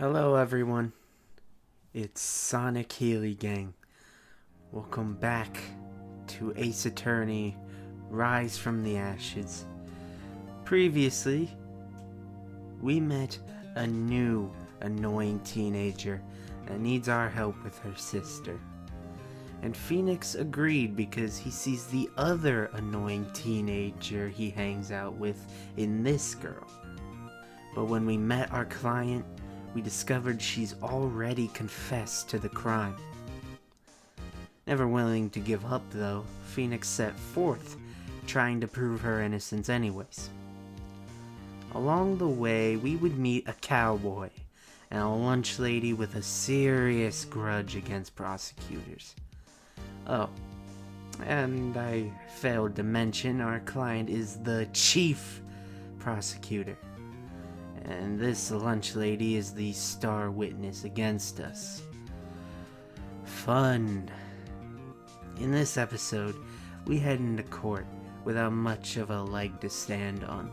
Hello everyone, it's Sonic Healy Gang. Welcome back to Ace Attorney Rise from the Ashes. Previously, we met a new annoying teenager that needs our help with her sister. And Phoenix agreed because he sees the other annoying teenager he hangs out with in this girl. But when we met our client, we discovered she's already confessed to the crime. Never willing to give up, though, Phoenix set forth, trying to prove her innocence anyways. Along the way, we would meet a cowboy and a lunch lady with a serious grudge against prosecutors. Oh, and I failed to mention our client is the chief prosecutor. And this lunch lady is the star witness against us. Fun. In this episode, we head into court without much of a leg to stand on,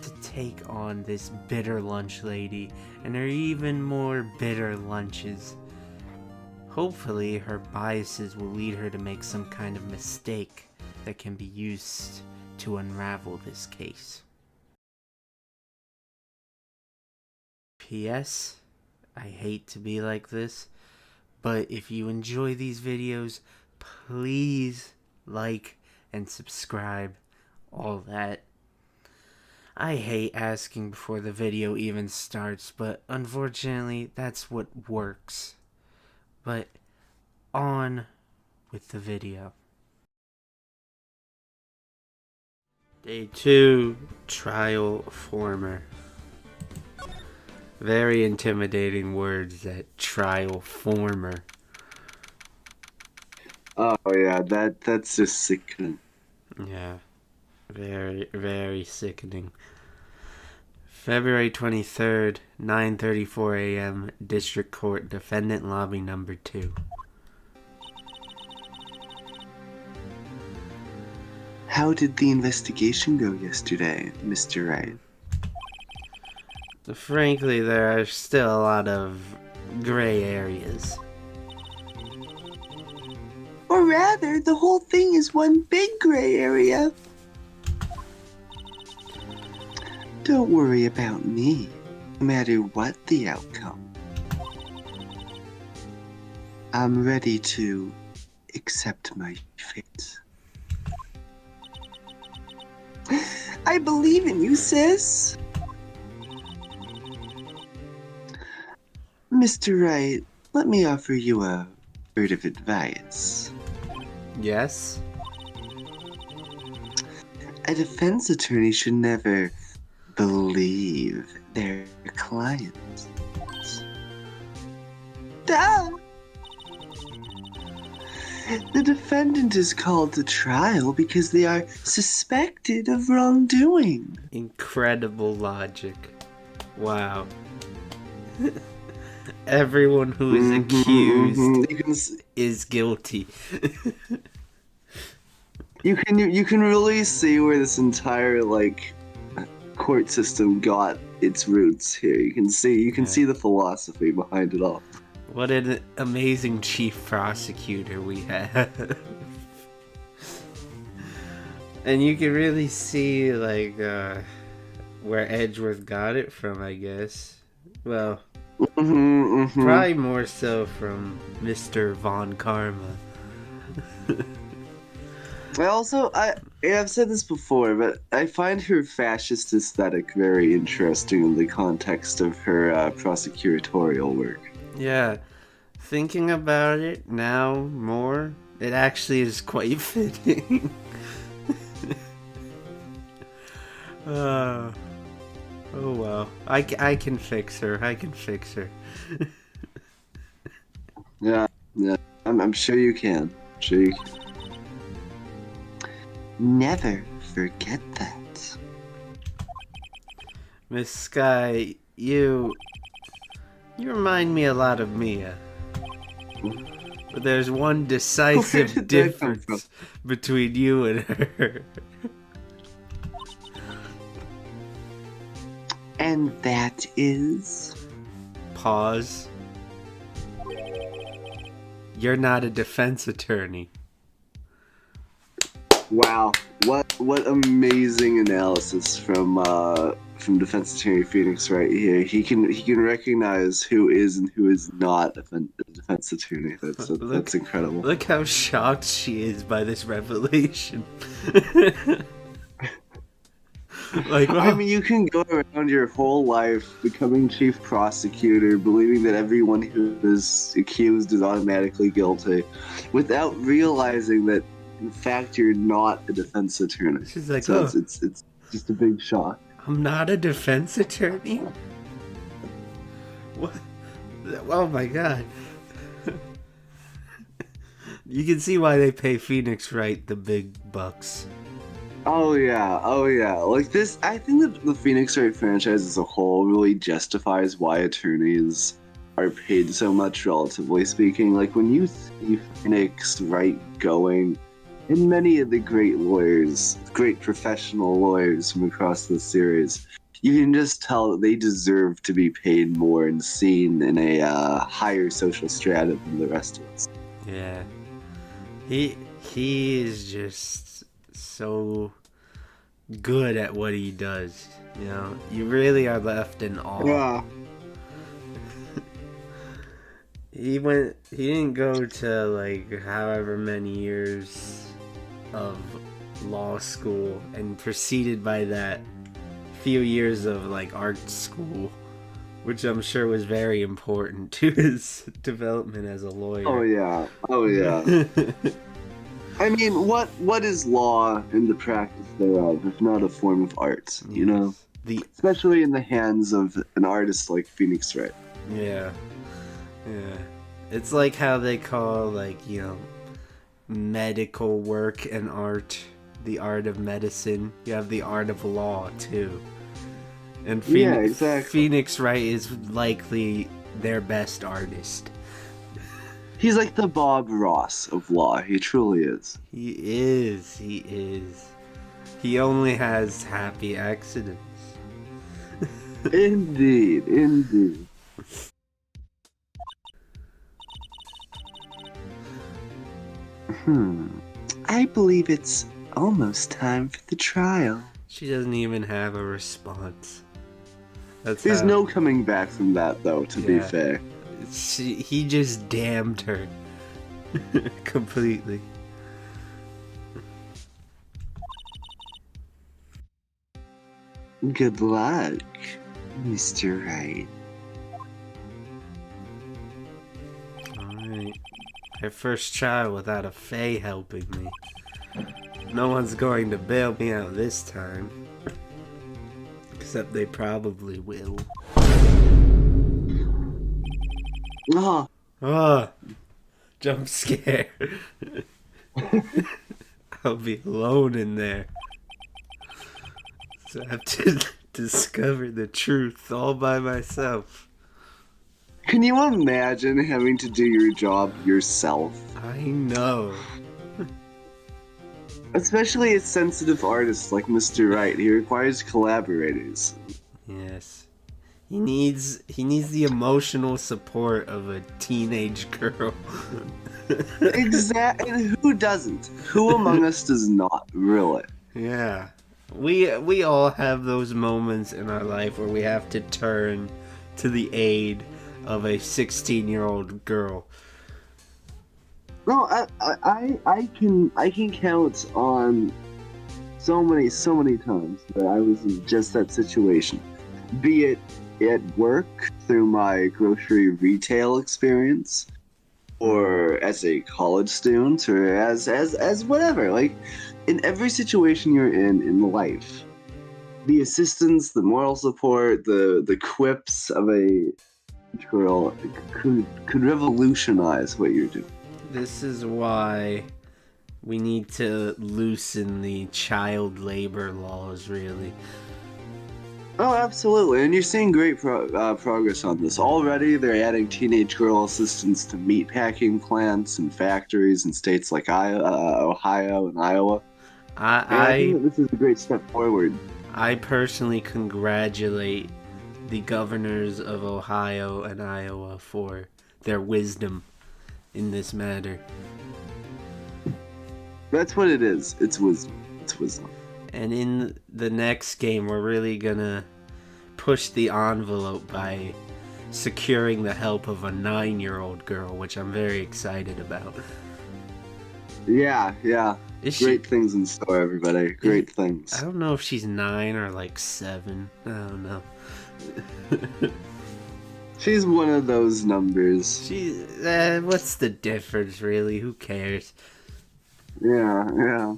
to take on this bitter lunch lady and her even more bitter lunches. Hopefully, her biases will lead her to make some kind of mistake that can be used to unravel this case. P.S. I hate to be like this, but if you enjoy these videos, please like and subscribe, all that. I hate asking before the video even starts, but unfortunately that's what works. But on with the video. Day 2, Trial Former. Very intimidating words, that trial former. Oh yeah, that's just sickening. Yeah, very, very sickening. February 23rd, 9:34 a.m., District Court, Defendant Lobby Number 2. How did the investigation go yesterday, Mr. Wright? Frankly, there are still a lot of gray areas. Or rather, the whole thing is one big gray area. Don't worry about me, no matter what the outcome. I'm ready to accept my fate. I believe in you, sis. Mr. Wright, let me offer you a word of advice. Yes? A defense attorney should never believe their client. Duh! The defendant is called to trial because they are suspected of wrongdoing. Incredible logic. Wow. Everyone who is accused is guilty. You can really see where this entire court system got its roots here. You can see the philosophy behind it all. What an amazing chief prosecutor we have. And you can really see where Edgeworth got it from, I guess. Well, probably more so from Mr. Von Karma. I've said this before, but I find her fascist aesthetic very interesting in the context of her prosecutorial work. Yeah, thinking about it now more, it actually is quite fitting. Oh well, I can fix her. I can fix her. Yeah, I'm sure you can. Never forget that. Miss Sky, you remind me a lot of Mia. But there's one decisive difference between you and her. And that is? pause. You're not a defense attorney. Wow, what amazing analysis from Defense Attorney Phoenix right here. He can recognize who is and who is not a defense attorney. That's incredible. Look how shocked she is by this revelation. Like, well, I mean, you can go around your whole life becoming chief prosecutor, believing that everyone who is accused is automatically guilty, without realizing that, in fact, you're not a defense attorney. she's like, So oh, it's just a big shock. I'm not a defense attorney? What? Oh my god. You can see why they pay Phoenix Wright the big bucks. Oh yeah. Like this, I think that the Phoenix Wright franchise as a whole really justifies why attorneys are paid so much, relatively speaking. Like when you see Phoenix Wright going, and many of the great lawyers, great professional lawyers from across the series, you can just tell that they deserve to be paid more and seen in a higher social strata than the rest of us. Yeah. He is just so good at what he does. You know, you really are left in awe. Yeah. He didn't go to like however many years of law school and preceded by that few years of like art school, which I'm sure was very important to his development as a lawyer. Oh yeah. I mean, what is law and the practice thereof if not a form of art, you know? Especially in the hands of an artist like Phoenix Wright. Yeah. It's like how they call, like, you know, medical work and art the art of medicine. You have the art of law, too. And Phoenix Wright is likely their best artist. He's like the Bob Ross of law. He truly is. He is. He only has happy accidents. Indeed. I believe it's almost time for the trial. She doesn't even have a response. There's no coming back from that, though, to be fair. He just damned her. Completely. Good luck, Mr. Wright. Alright. My first trial without a Fae helping me. No one's going to bail me out this time. Except they probably will. Oh, jump scare. I'll be alone in there. So I have to discover the truth all by myself. Can you imagine having to do your job yourself? I know. Especially a sensitive artist like Mr. Wright. He requires collaborators. Yes. He needs the emotional support of a teenage girl. Exactly. And who doesn't? Who among us does not, really? Yeah. We all have those moments in our life where we have to turn to the aid of a 16-year-old girl. No, I can count on so many times that I was in just that situation. Be it at work through my grocery retail experience, or as a college student, or as whatever. Like, in every situation you're in life, the assistance, the moral support, the quips of a girl could revolutionize what you're doing. This is why we need to loosen the child labor laws, really. Oh, absolutely. And you're seeing great progress on this. Already, they're adding teenage girl assistants to meatpacking plants and factories in states like Ohio and Iowa. I think that this is a great step forward. I personally congratulate the governors of Ohio and Iowa for their wisdom in this matter. That's what it is. It's wisdom. It's wisdom. And in the next game, we're really gonna push the envelope by securing the help of a 9-year-old girl, which I'm very excited about. Yeah. Great things in store, everybody. Great things. I don't know if she's 9 or like 7. I don't know. She's one of those numbers. What's the difference, really? Who cares? Yeah.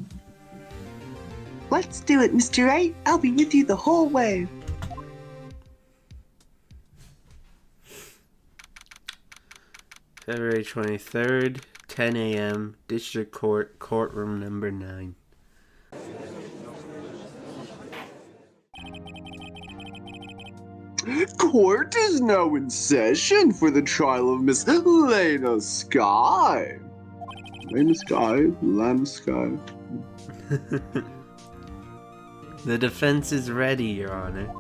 Let's do it, Mr. Wright. I'll be with you the whole way. February 23rd, 10 a.m., District Court, courtroom number 9. Court is now in session for the trial of Miss Lena Skye. Lena Skye. The defense is ready, Your Honor.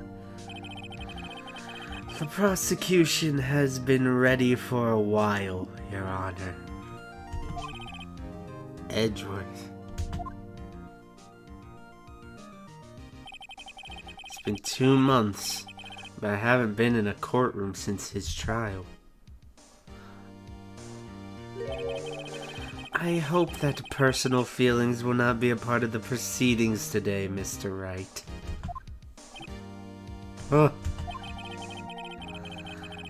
The prosecution has been ready for a while, Your Honor. Edgeworth. It's been 2 months, but I haven't been in a courtroom since his trial. I hope that personal feelings will not be a part of the proceedings today, Mr. Wright. Oh.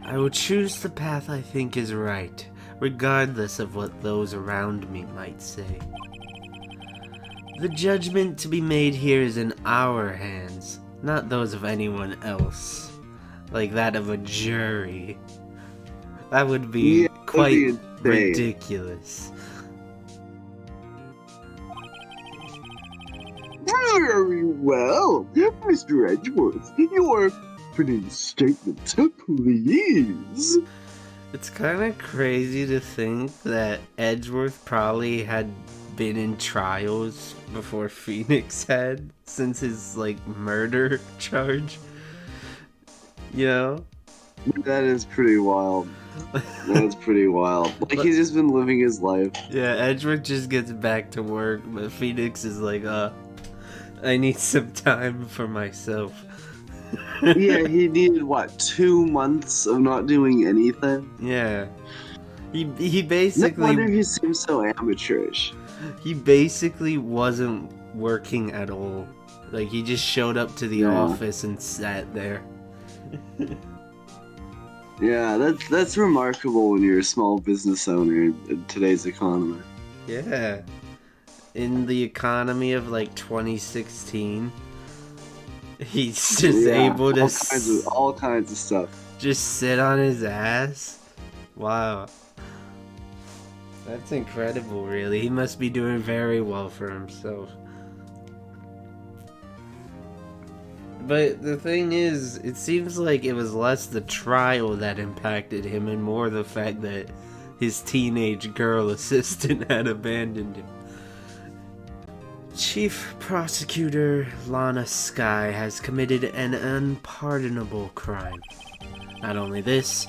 I will choose the path I think is right, regardless of what those around me might say. The judgment to be made here is in our hands, not those of anyone else, like that of a jury. That would be quite ridiculous. Very well, Mr. Edgeworth, your opening statement, please. It's kind of crazy to think that Edgeworth probably had been in trials before Phoenix had, since his, murder charge. You know? That is pretty wild. That's pretty wild. He's just been living his life. Yeah, Edgeworth just gets back to work, but Phoenix is like, I need some time for myself. Yeah, he needed, 2 months of not doing anything? Yeah. He basically... No wonder he seems so amateurish. He basically wasn't working at all. He just showed up to the office and sat there. Yeah, that's remarkable when you're a small business owner in today's economy. Yeah. In the economy of 2016, he's just able to all kinds of stuff. Just sit on his ass. Wow. That's incredible, really. He must be doing very well for himself. But the thing is, it seems like it was less the trial that impacted him and more the fact that his teenage girl assistant had abandoned him. Chief Prosecutor Lana Skye has committed an unpardonable crime. Not only this,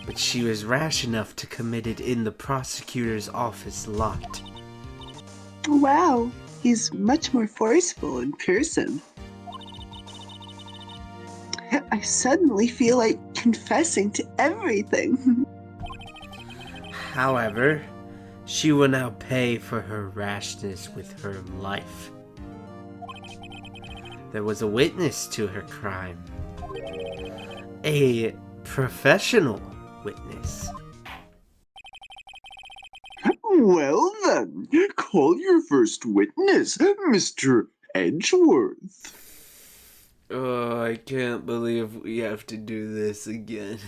but she was rash enough to commit it in the prosecutor's office lot. Wow, he's much more forceful in person. I suddenly feel like confessing to everything. However, she will now pay for her rashness with her life. There was a witness to her crime. A professional witness. Well then, call your first witness, Mr. Edgeworth. Oh, I can't believe we have to do this again.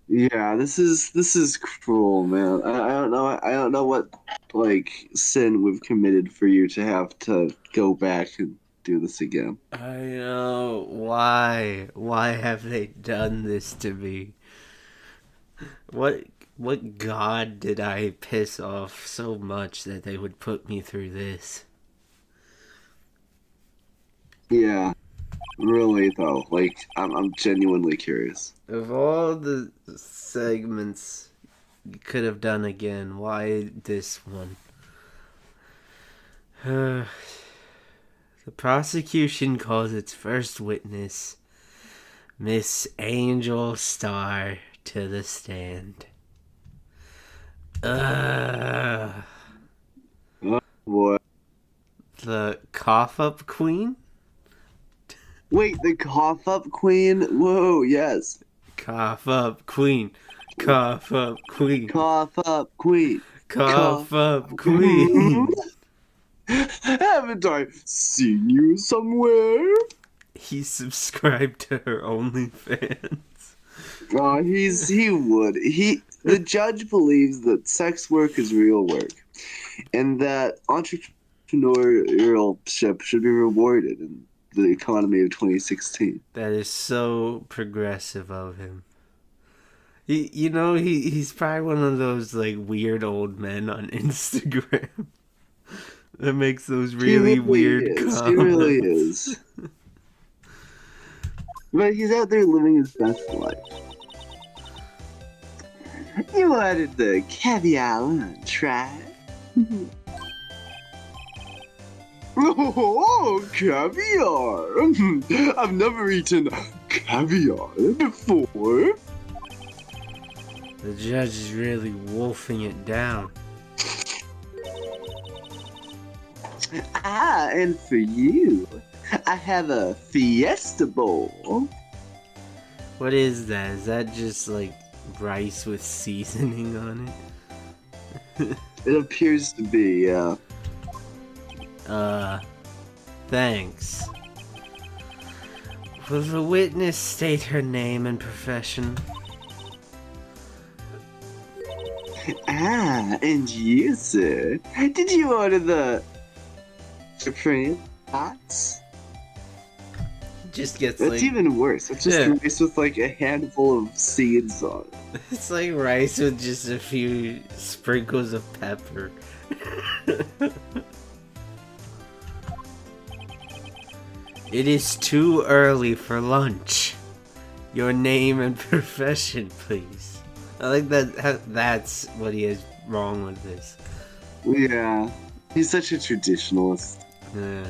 Yeah, this is cruel, man. I don't know what sin we've committed for you to have to go back and do this again. I know. Why? Why have they done this to me? What god did I piss off so much that they would put me through this? Yeah. Really though, like I'm genuinely curious. Of all the segments you could have done again, why this one? The prosecution calls its first witness, Miss Angel Star, to the stand. What? The cough up queen? Wait, the cough up queen? Whoa, yes. Cough up queen. Cough up queen. Cough up queen. Cough up queen. Haven't I seen you somewhere? He subscribed to her OnlyFans. He would. The judge believes that sex work is real work, and that entrepreneurship should be rewarded in the economy of 2016. That is so progressive of him. He's probably one of those like weird old men on Instagram that makes those really weird comments. He really is. But he's out there living his best life. You ordered the caviar lunch, right? Oh, caviar! I've never eaten caviar before. The judge is really wolfing it down. And for you, I have a Fiesta Bowl. What is that? Is that just like rice with seasoning on it? It appears to be, yeah. Thanks. Will the witness state her name and profession? And you, sir, did you order the Supreme Hots? Just gets That's like even worse. It's just rice with like a handful of seeds on it. it's like rice with just a few sprinkles of pepper. It is too early for lunch. Your name and profession, please. I like that. That's what he is wrong with this. Yeah, he's such a traditionalist. Yeah.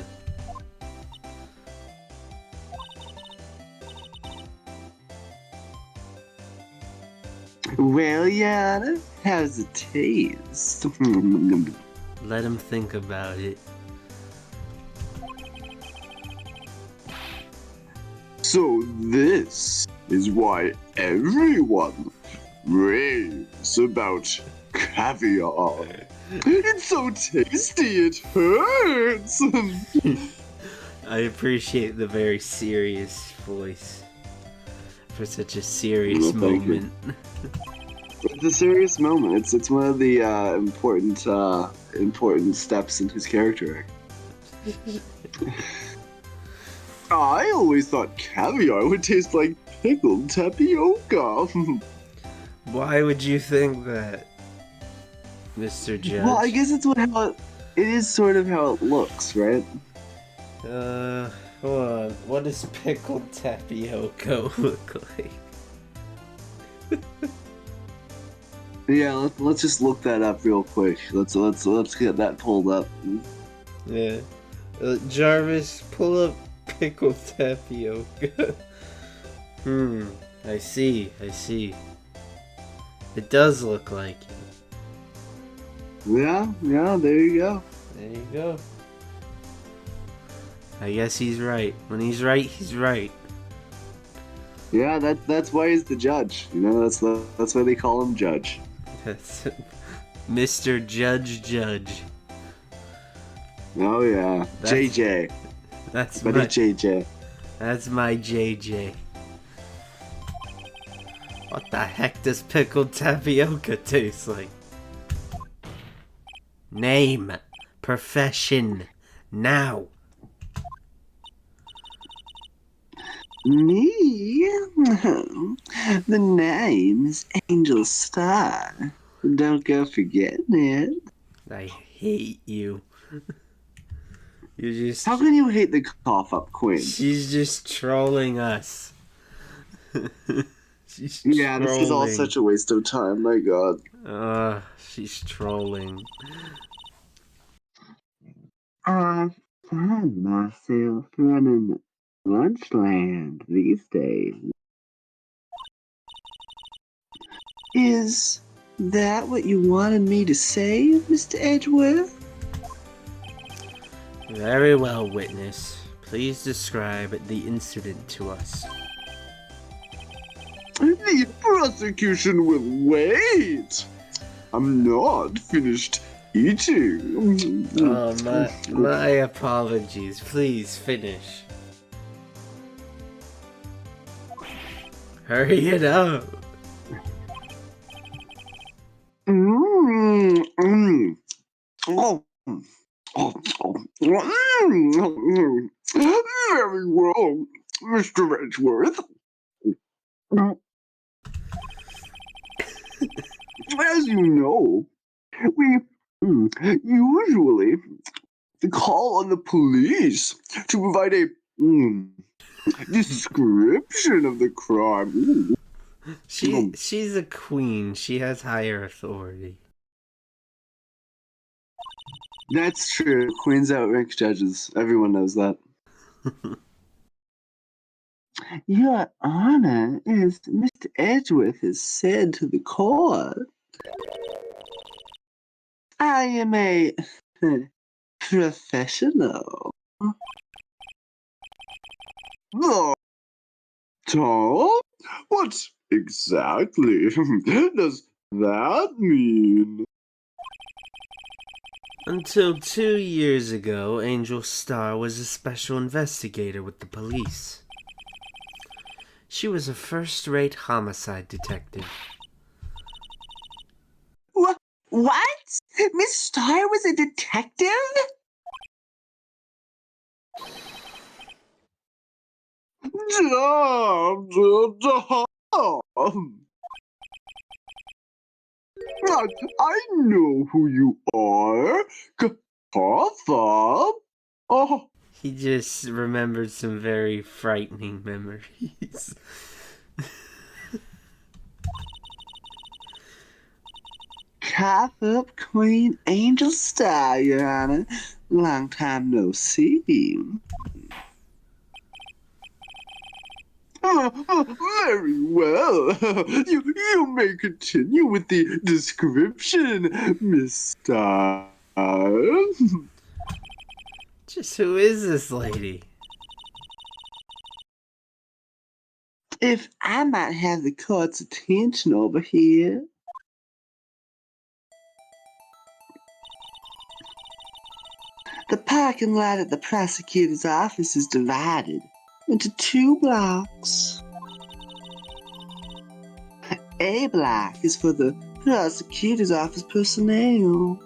Well, Yana, how's it taste? Let him think about it. So this is why everyone raves about caviar. It's so tasty, it hurts. I appreciate the very serious voice for such a serious Well, thank you. moment. It's a serious moment. It's one of the important steps in his character. I always thought caviar would taste like pickled tapioca. Why would you think that, Mr. Judge? Well, I guess it's it is sort of how it looks, right? Hold on. What does pickled tapioca look like? Yeah, let's just look that up real quick. Let's get that pulled up. Yeah. Jarvis, pull up pickled tapioca. I see. It does look like it. Yeah, there you go. There you go. I guess he's right. When he's right, he's right. Yeah, that's why he's the judge. You know, that's why they call him Judge. That's Mr. Judge. Oh yeah, JJ. That's Buddy JJ. That's my JJ. What the heck does pickled tapioca taste like? Name. Profession. Now. Me? The name's Angel Star. Don't go forgetting it. I hate you. You just. How can you hate the cough up queen? She's just trolling us. She's Yeah, this is all trolling. such a waste of time, my god. She's trolling. I find myself running Lunchland these days. Is that what you wanted me to say, Mr. Edgeworth? Very well, witness. Please describe the incident to us. The prosecution will wait. I'm not finished eating. Oh, my apologies. Please finish. Hurry it up. Mm, mm. Oh, oh, oh. Very well, Mr. Edgeworth. As you know, we usually call on the police to provide a description of the crime. Ooh. She's a queen. She has higher authority. That's true. Queens outrank judges. Everyone knows that. Your Honor, as Mr. Edgeworth has said to the court, I am a professional. Tom? What exactly does that mean? Until 2 years ago, Angel Star was a special investigator with the police. She was a first-rate homicide detective. What? Miss Starr was a detective? I know who you are. Papa. Oh. He just remembered some very frightening memories. Cough up Queen Angel Star, Your Honor. Long time no see. Very well. You may continue with the description, Miss Star. Just who is this lady? If I might have the court's attention over here. The parking lot at the prosecutor's office is divided into 2 blocks. A block is for the prosecutor's office personnel.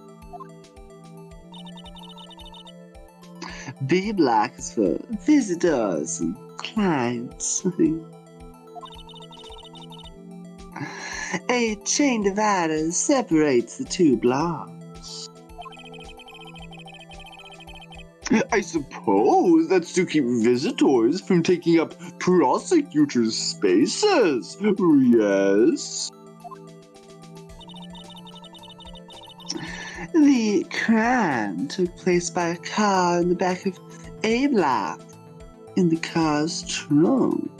B block is for visitors and clients. A chain divider separates the 2 blocks. I suppose that's to keep visitors from taking up prosecutors' spaces. Yes. The crime took place by a car in the back of A block, in the car's trunk.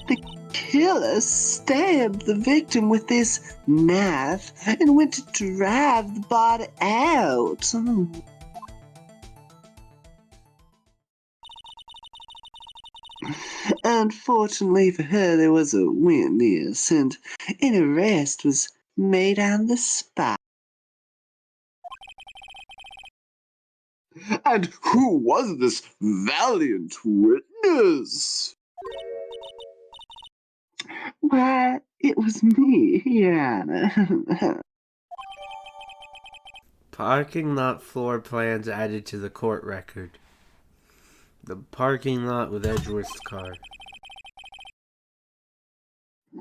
The killer stabbed the victim with this knife and went to drive the body out. Unfortunately for her, there was a witness, and an arrest was made on the spot. And who was this valiant witness? Why, it was me, Your Honor. Parking lot floor plans added to the court record. The parking lot with Edgeworth's car.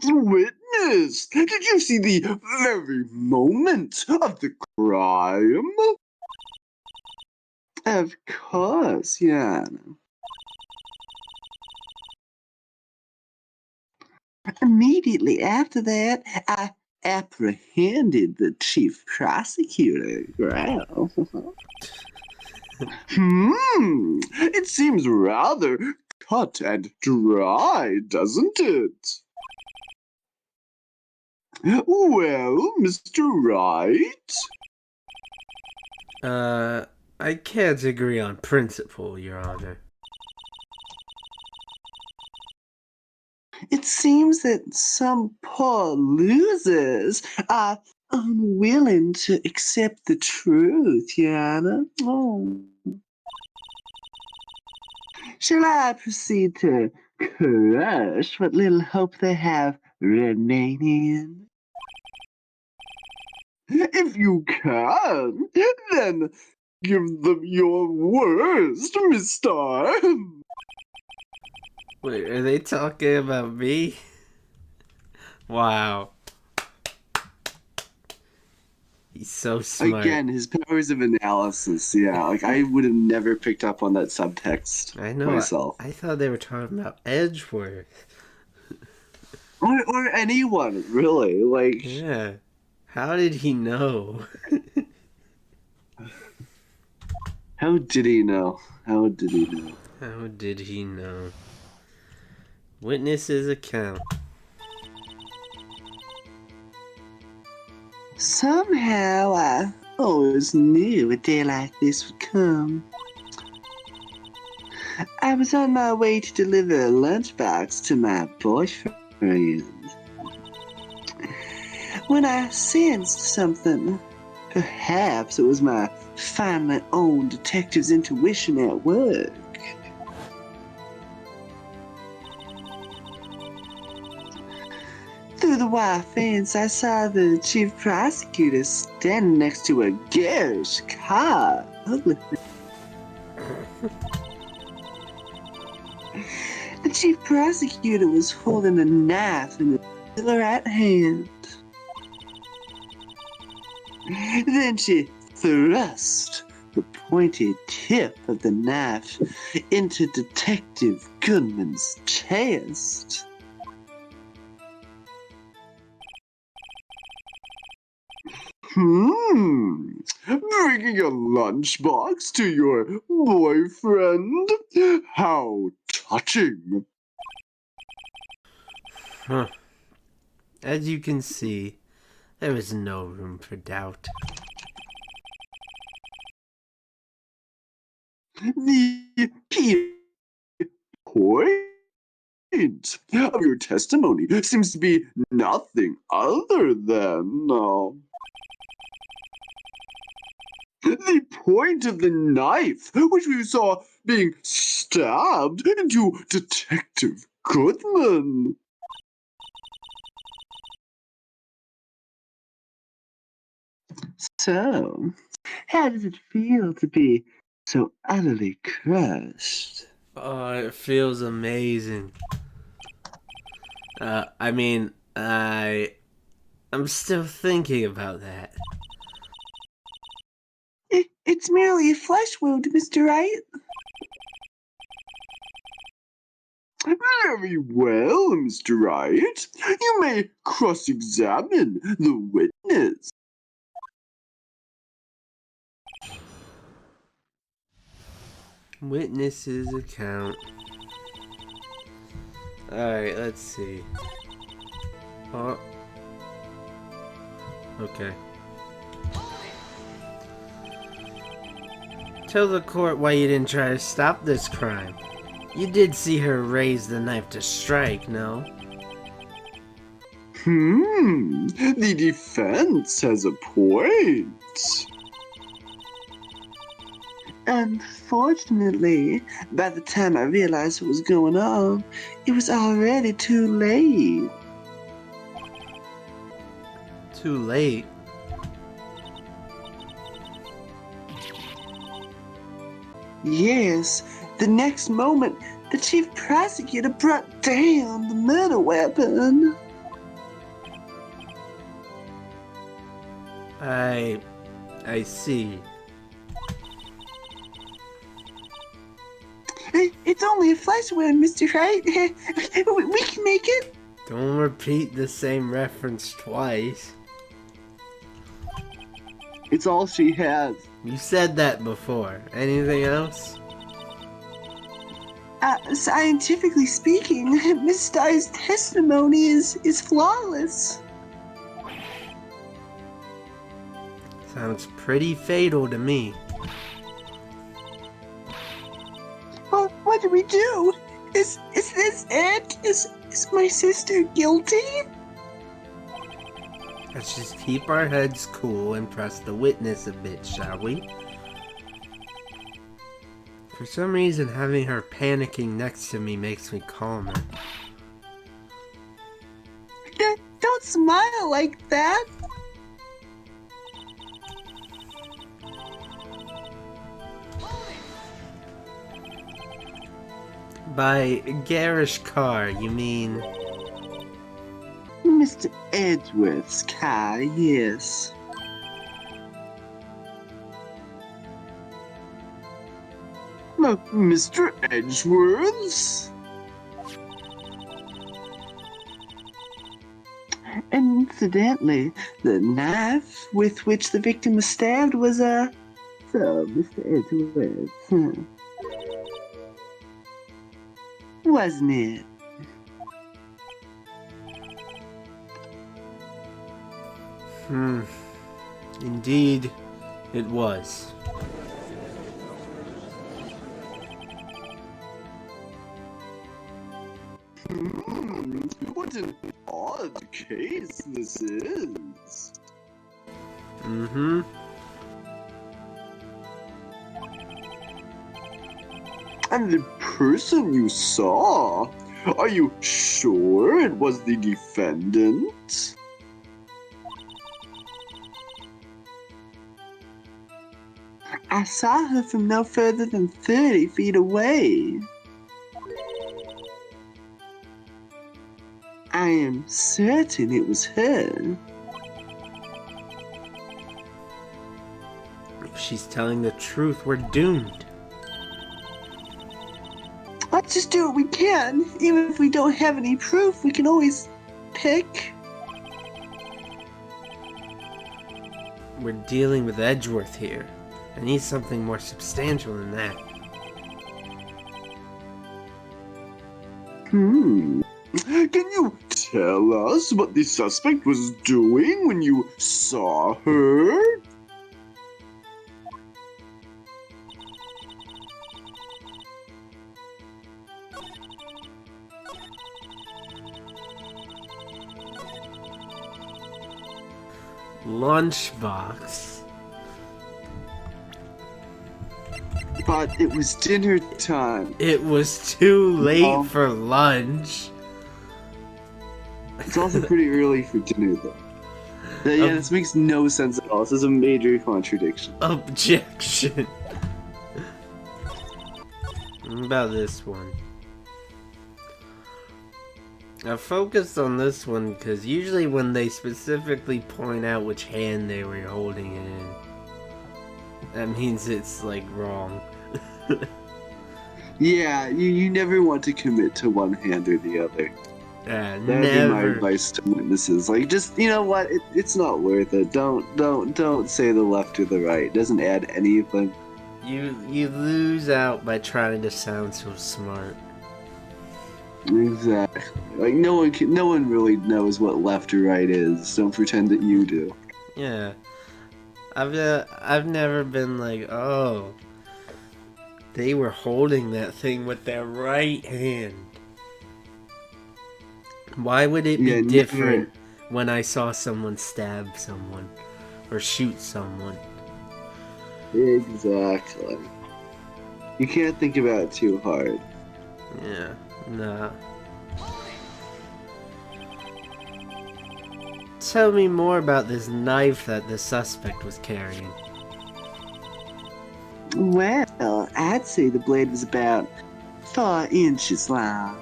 Witness, did you see the very moment of the crime? Of course, Your Honor. Immediately after that, I apprehended the chief prosecutor. Well, it seems rather cut and dry, doesn't it? Well, Mr. Wright? I can't agree on principle, Your Honor. It seems that some poor losers are unwilling to accept the truth, Your Honor. Oh. Shall I proceed to crush what little hope they have remaining? If you can, then give them your worst, mister. Wait, are they talking about me? Wow. He's so smart. Again, his powers of analysis. Yeah, like I would have never picked up on that subtext I know. myself. I thought they were talking about Edgeworth. Or anyone, really. Like, Yeah. How did he know? how did he know? How did he know? How did he know? Witness's account. Somehow I always knew a day like this would come. I was on my way to deliver a lunchbox to my boyfriend when I sensed something. Perhaps it was my finely owned detective's intuition at work. Through the wire fence, I saw the chief prosecutor standing next to a garish car. Ugly. The chief prosecutor was holding a knife in his right hand. Then she thrust the pointed tip of the knife into Detective Goodman's chest. Bringing a lunchbox to your boyfriend? How touching. Huh. As you can see, there is no room for doubt. The key point of your testimony seems to be nothing other than the point of the knife, which we saw being stabbed into Detective Goodman. So, how does it feel to be so utterly crushed? Oh, it feels amazing. I'm still thinking about that. It's merely a flesh wound, Mr. Wright. Very well, Mr. Wright. You may cross-examine the witness. Witness's account. Alright, let's see. Oh. Okay. Tell the court why you didn't try to stop this crime. You did see her raise the knife to strike, no? The defense has a point. Unfortunately, by the time I realized what was going on, it was already too late. Too late. Yes, the next moment, the chief prosecutor brought down the murder weapon. I see. It's only a flesh wound, Mr. Wright. We can make it. Don't repeat the same reference twice. It's all she has. You said that before. Anything else? Scientifically speaking, Miss Starr's testimony is flawless. Sounds pretty fatal to me. Well, what do we do? Is this it? Is my sister guilty? Let's just keep our heads cool and press the witness a bit, shall we? For some reason, having her panicking next to me makes me calmer. Don't smile like that. By garish car, you mean... Mr. Edgeworth's car, yes. Mr. Edgeworth's? And incidentally, the knife with which the victim was stabbed was So, Mr. Edgeworth, wasn't it? Indeed, it was. What an odd case this is. Mm-hmm. And the person you saw, are you sure it was the defendant? I saw her from no further than 30 feet away. I am certain it was her. If she's telling the truth, we're doomed. Let's just do what we can. Even if we don't have any proof, we can always pick. We're dealing with Edgeworth here. I need something more substantial than that. Can you tell us what the suspect was doing when you saw her? Lunchbox. But it was dinner time. It was too late for lunch. It's also pretty early for dinner, though. Yeah, this makes no sense at all. This is a major contradiction. Objection. What about this one? I focused on this one because usually when they specifically point out which hand they were holding it in, that means it's like wrong. Yeah, you never want to commit to one hand or the other. That'd be my Never. advice to witnesses. Like, just, you know what? It's not worth it. Don't say the left or the right. It doesn't add anything. You lose out by trying to sound so smart. Exactly. Like, no one really knows what left or right is. Don't pretend that you do. Yeah. I've never been like, oh, they were holding that thing with their right hand. Why would it be Yeah, different when I saw someone stab someone or shoot someone? Exactly. You can't think about it too hard. Yeah, nah. Tell me more about this knife that the suspect was carrying. Well, I'd say the blade was about 4 inches long.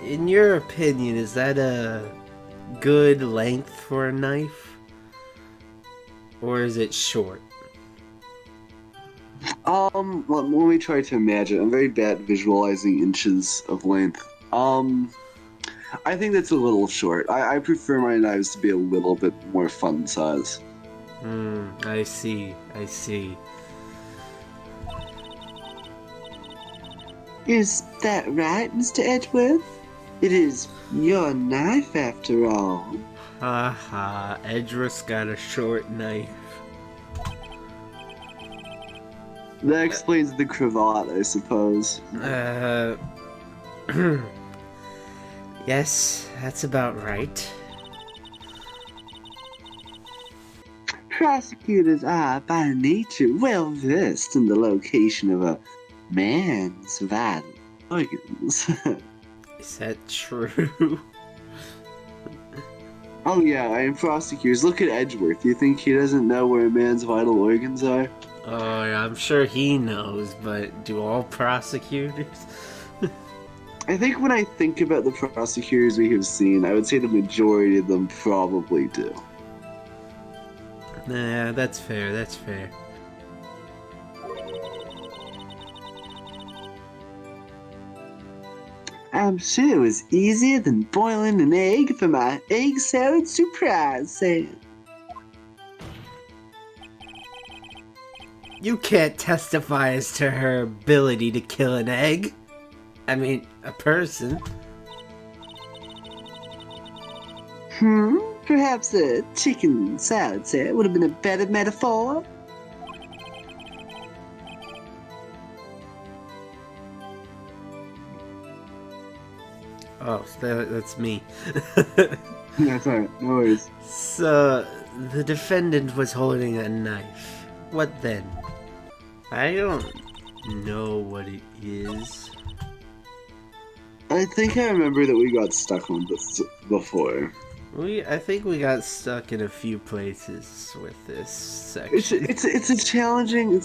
In your opinion, is that a good length for a knife? Or is it short? let me try to imagine. I'm very bad at visualizing inches of length. I think that's a little short. I prefer my knives to be a little bit more fun size. I see. Is that right, Mr. Edgeworth? It is your knife after all. Haha, Edgeworth's got a short knife. That explains the cravat, I suppose. Yes, that's about right. Prosecutors are, by nature, well versed in the location of a man's vital organs. Is that true? Oh yeah, I am prosecutors. Look at Edgeworth. You think he doesn't know where a man's vital organs are? Oh, yeah, I'm sure he knows, but do all prosecutors? I think when I think about the prosecutors we have seen, I would say the majority of them probably do. Nah, that's fair. I'm sure it was easier than boiling an egg for my egg salad surprise, Sam. You can't testify as to her ability to kill an egg. I mean, a person. Perhaps a chicken salad set would have been a better metaphor. Oh, that's me. That's alright, no worries. So, the defendant was holding a knife. What then? I don't know what it is. I think I remember that we got stuck on this before. I think we got stuck in a few places with this section. It's a challenging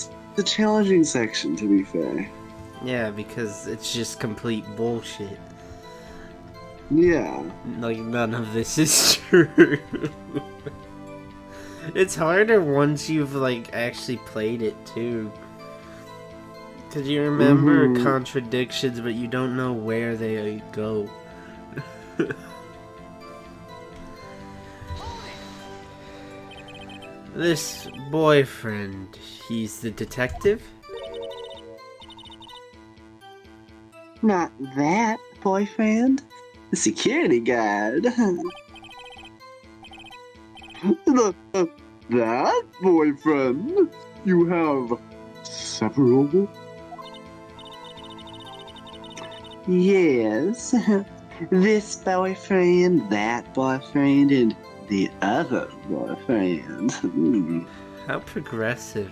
section, to be fair. Yeah, because it's just complete bullshit. Yeah. Like, none of this is true. It's harder once you've, like, actually played it, too. Because you remember contradictions, but you don't know where they go. This boyfriend, he's the detective? Not that boyfriend. The security guard. That boyfriend? You have several? Yes. This boyfriend, that boyfriend, and the other boyfriend. How progressive.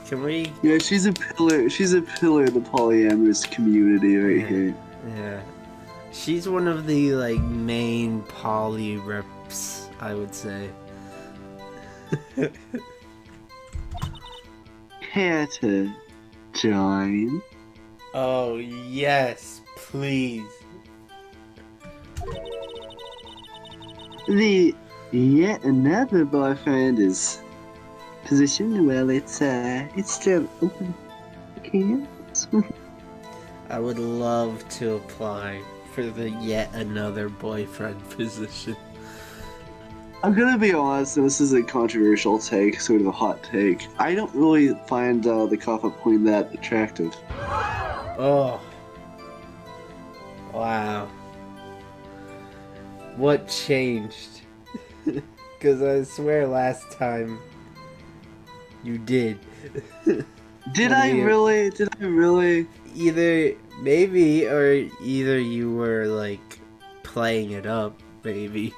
Can we... Yeah, she's a pillar of the polyamorous community right here. Yeah. She's one of the, like, main poly reps, I would say. Care to join? Oh, yes, please. The yet another boyfriend is positioned. Well, it's still open. Can't. I would love to apply for the yet another boyfriend position. I'm gonna be honest, and this is a controversial take, sort of a hot take. I don't really find the cough-up queen that attractive. Oh. Wow. What changed? Because I swear last time you did. Did I really? Either you were like playing it up, maybe.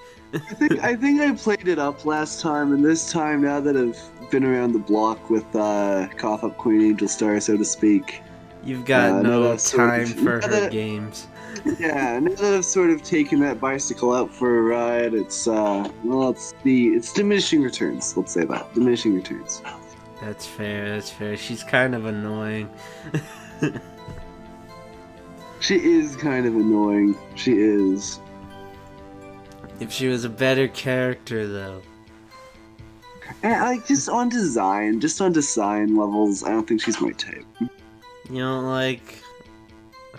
I think I played it up last time, and this time, now that I've been around the block with Cough Up Queen Angel Star, so to speak. You've got no time for her that, games. Yeah, now that I've sort of taken that bicycle out for a ride, it's diminishing returns. Let's say that, diminishing returns. That's fair. She's kind of annoying. She is kind of annoying. She is. If she was a better character, though. And, like, just on design levels, I don't think she's my type. You don't like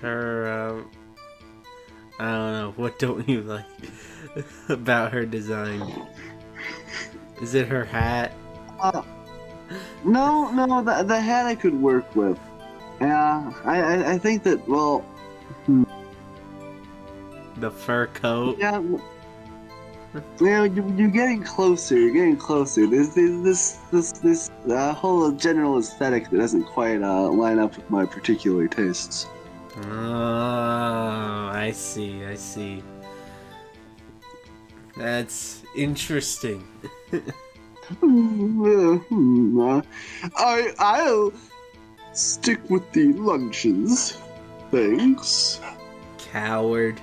her, I don't know, what don't you like about her design? Is it her hat? No, the hat I could work with. Yeah, I think that, well... The fur coat? Yeah, you're getting closer. You're getting closer. There's this whole general aesthetic that doesn't quite line up with my particular tastes. Oh, I see. That's interesting. I'll stick with the lunches. Thanks. Coward.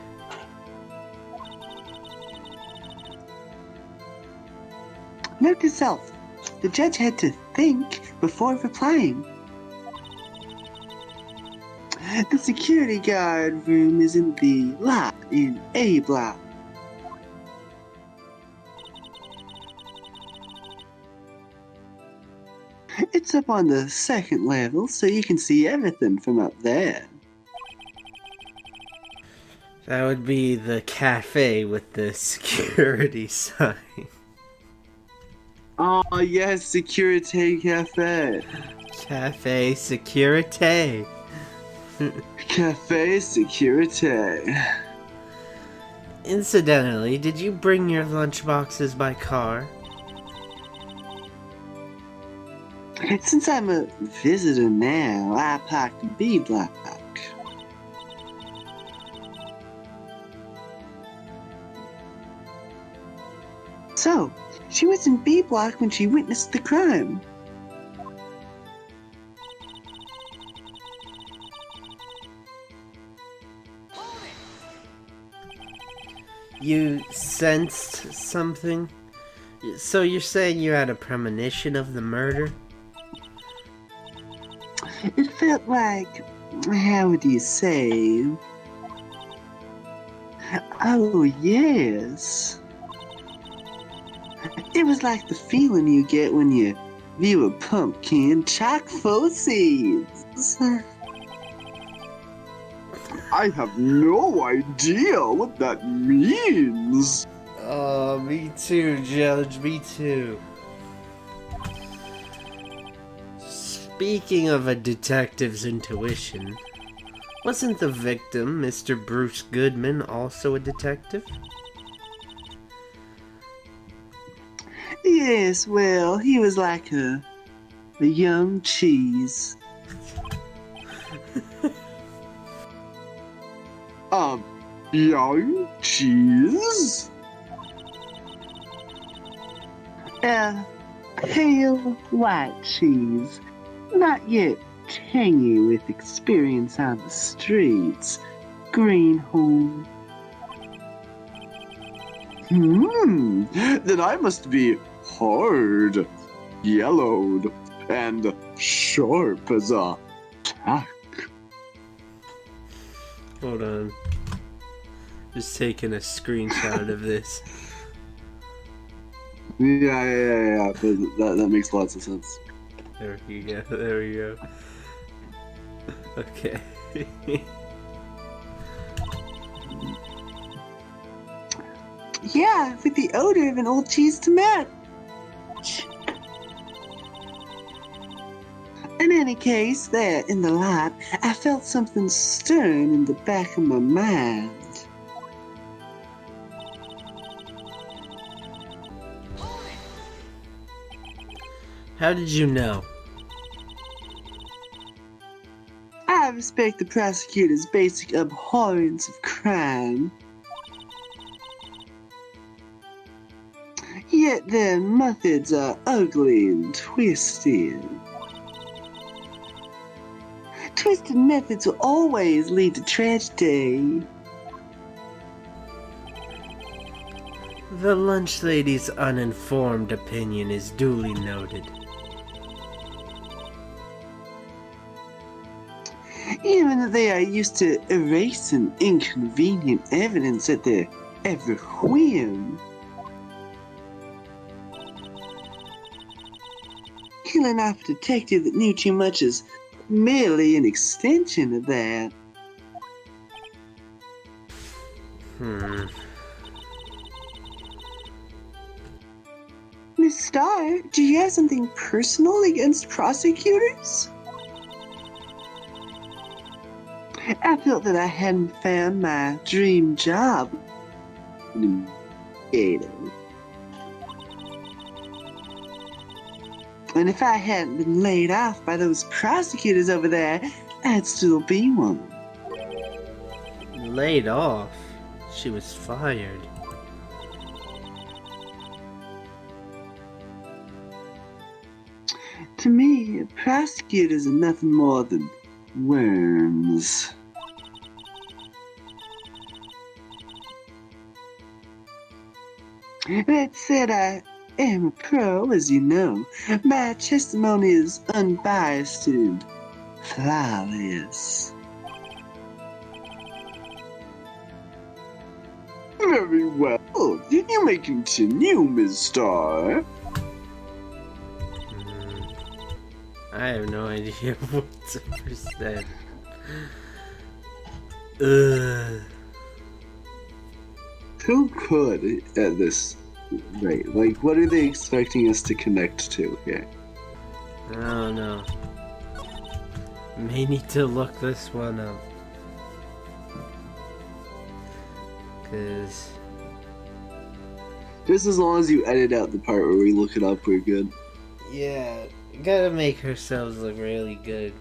Note to self, the judge had to think before replying. The security guard room is in the lot in A block. It's up on the second level, so you can see everything from up there. That would be the cafe with the security sign. Oh yes, Securite Cafe. Cafe Securite. Cafe Securite. Incidentally, did you bring your lunchboxes by car? Since I'm a visitor now, I parked in B block. So, she was in B block when she witnessed the crime. You sensed something? So you're saying you had a premonition of the murder? It felt like, how would you say? Oh, yes. It was like the feeling you get when you view a pumpkin chock full of seeds. I have no idea what that means. Oh, me too, Judge, me too. Speaking of a detective's intuition, wasn't the victim, Mr. Bruce Goodman, also a detective? Yes, well, he was like a young cheese. Young cheese? Pale white cheese. Not yet tangy with experience on the streets. Greenhorn. Then I must be hard, yellowed, and sharp as a tack. Hold on. Just taking a screenshot of this. Yeah. That makes lots of sense. There we go. Okay. Yeah, with the odor of an old cheese to match. In any case, there in the lot, I felt something stirring in the back of my mind. How did you know? I respect the prosecutor's basic abhorrence of crime. Yet their methods are ugly and twisted. Twisted methods will always lead to tragedy. The lunch lady's uninformed opinion is duly noted. Even that they are used to erasing inconvenient evidence at their every whim. killing off a detective that knew too much is merely an extension of that. Miss Starr, do you have something personal against prosecutors? I felt that I hadn't found my dream job. And if I hadn't been laid off by those prosecutors over there, I'd still be one. Laid off? She was fired. To me, prosecutors are nothing more than worms. That said, I am a pro, as you know. My testimony is unbiased and flawless. Very well. You may continue, Miss Starr. I have no idea what to present. Ugh. Who could at this rate? Like, what are they expecting us to connect to here? I don't know. May need to look this one up. Cause Just as long as you edit out the part where we look it up, we're good. yeah, gotta make ourselves look really good.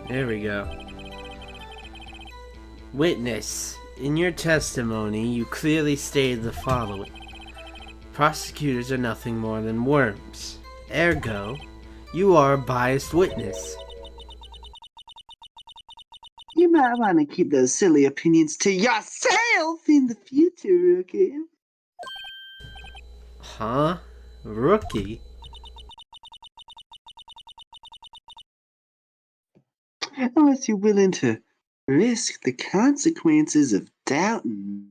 There we go. Witness, in your testimony, you clearly stated the following. Prosecutors are nothing more than worms. Ergo, you are a biased witness. You might want to keep those silly opinions to yourself in the future, okay? Huh? Rookie? Unless you're willing to risk the consequences of doubting.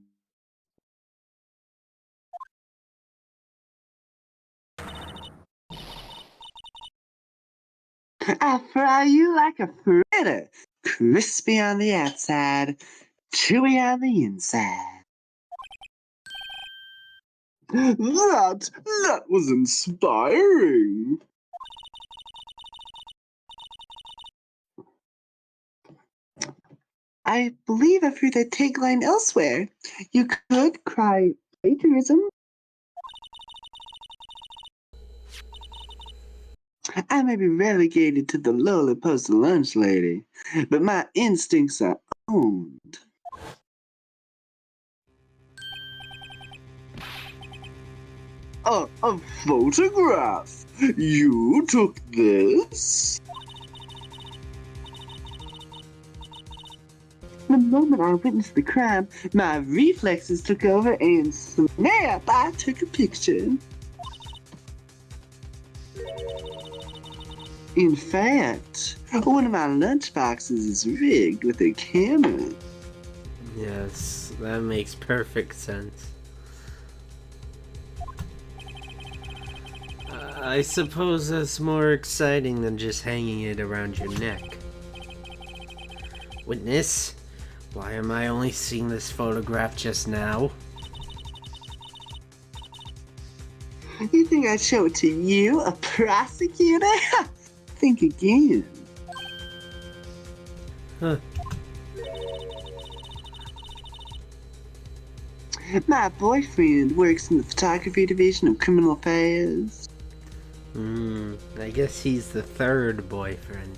I'll fry you like a fritter, crispy on the outside, chewy on the inside. That was inspiring. I believe I've heard that tagline elsewhere. You could cry plagiarism. I may be relegated to the lowly post-lunch lady, but my instincts are owned. A photograph? You took this? The moment I witnessed the crime, my reflexes took over and snap, I took a picture. In fact, one of my lunch boxes is rigged with a camera. Yes, that makes perfect sense. I suppose that's more exciting than just hanging it around your neck. Witness, why am I only seeing this photograph just now? You think I'd show it to you, a prosecutor? Think again. Huh. My boyfriend works in the photography division of criminal affairs. I guess he's the third boyfriend.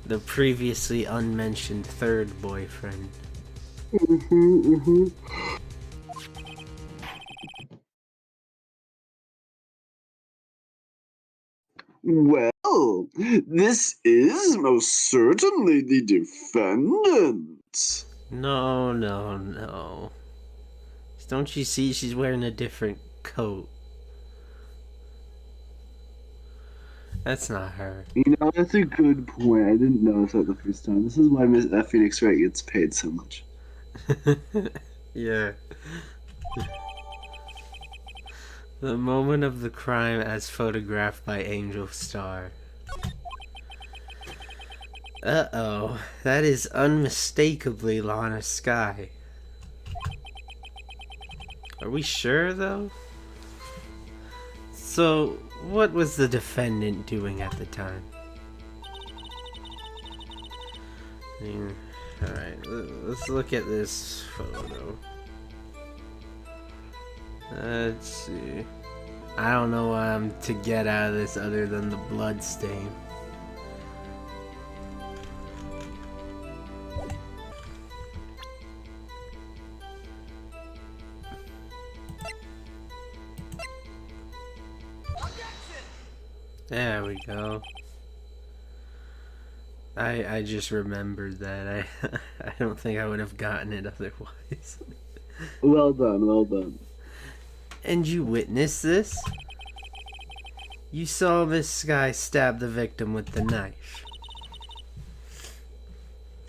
The previously unmentioned third boyfriend. Well, this is most certainly the defendant. No, no, no. Don't you see she's wearing a different coat? That's not her. You know, that's a good point. I didn't notice that the first time. This is why Phoenix Wright gets paid so much. Yeah. The moment of the crime as photographed by Angel Star. Uh-oh. That is unmistakably Lana Skye. Are we sure, though? So, what was the defendant doing at the time? Alright, let's look at this photo. Let's see. I don't know what I'm to get out of this other than the blood stain. There we go. I just remembered that. I don't think I would have gotten it otherwise. Well done, well done. And you witnessed this? You saw Miss Skye stab the victim with the knife.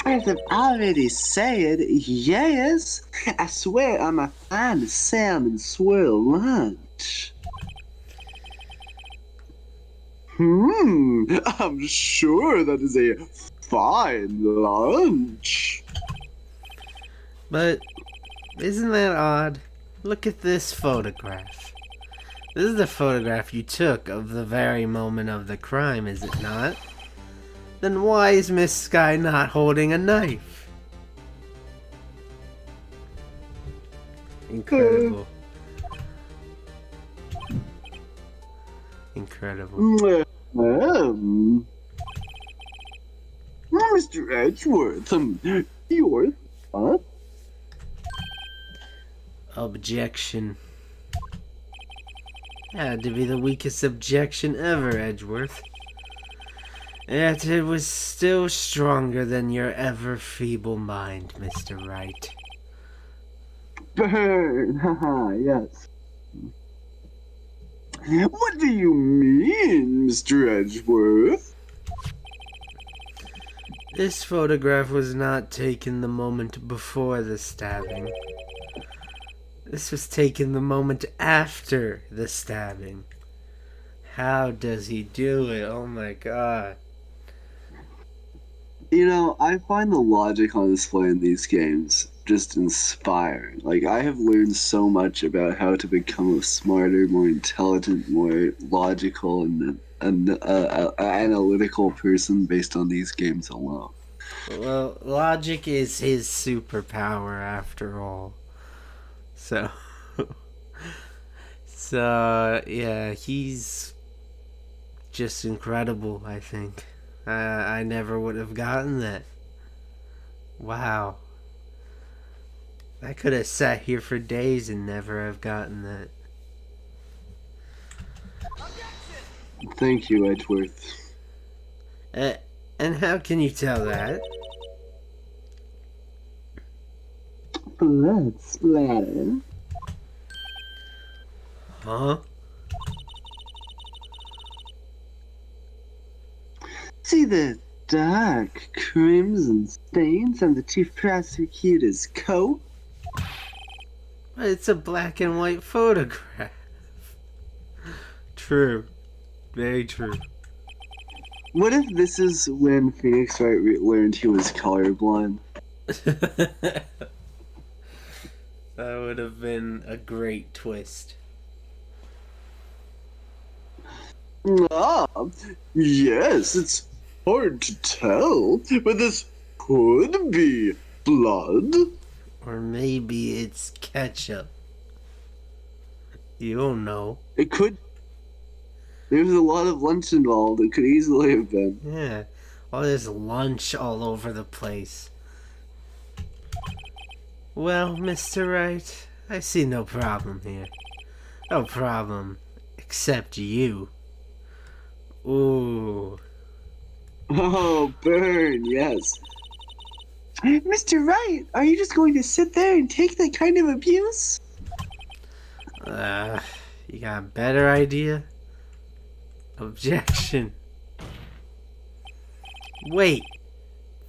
As I've already said, yes. I swear on my finest salmon swirl lunch. I'm sure that is a fine lunch. But isn't that odd? Look at this photograph. This is the photograph you took of the very moment of the crime, is it not? Then why is Miss Skye not holding a knife? Incredible. Incredible. Mr. Edgeworth, your thought? Objection. Had to be the weakest objection ever, Edgeworth. Yet it was still stronger than your ever feeble mind, Mr. Wright. Burn, haha, yes. What do you mean, Mr. Edgeworth? This photograph was not taken the moment before the stabbing. This was taken the moment after the stabbing. How does he do it? Oh my god. You know, I find the logic on display in these games just inspiring. Like, I have learned so much about how to become a smarter, more intelligent, more logical, and analytical person based on these games alone. Well, logic is his superpower after all. So, yeah, he's just incredible, I think. I never would have gotten that. Wow. I could have sat here for days and never have gotten that. Thank you, Edgeworth. And how can you tell that? Blood splatter. Huh? See the dark crimson stains on the chief prosecutor's coat? But it's a black and white photograph. True. Very true. What if this is when Phoenix Wright learned he was colorblind? That would have been a great twist. Ah, yes, it's hard to tell, but this could be blood. Or maybe it's ketchup. You don't know. It could. There's a lot of lunch involved. It could easily have been. Yeah. All this lunch all over the place. Well, Mr. Wright, I see no problem here. No problem. Except you. Ooh. Oh, burn, yes. Mr. Wright, are you just going to sit there and take that kind of abuse? You got a better idea? Objection. Wait,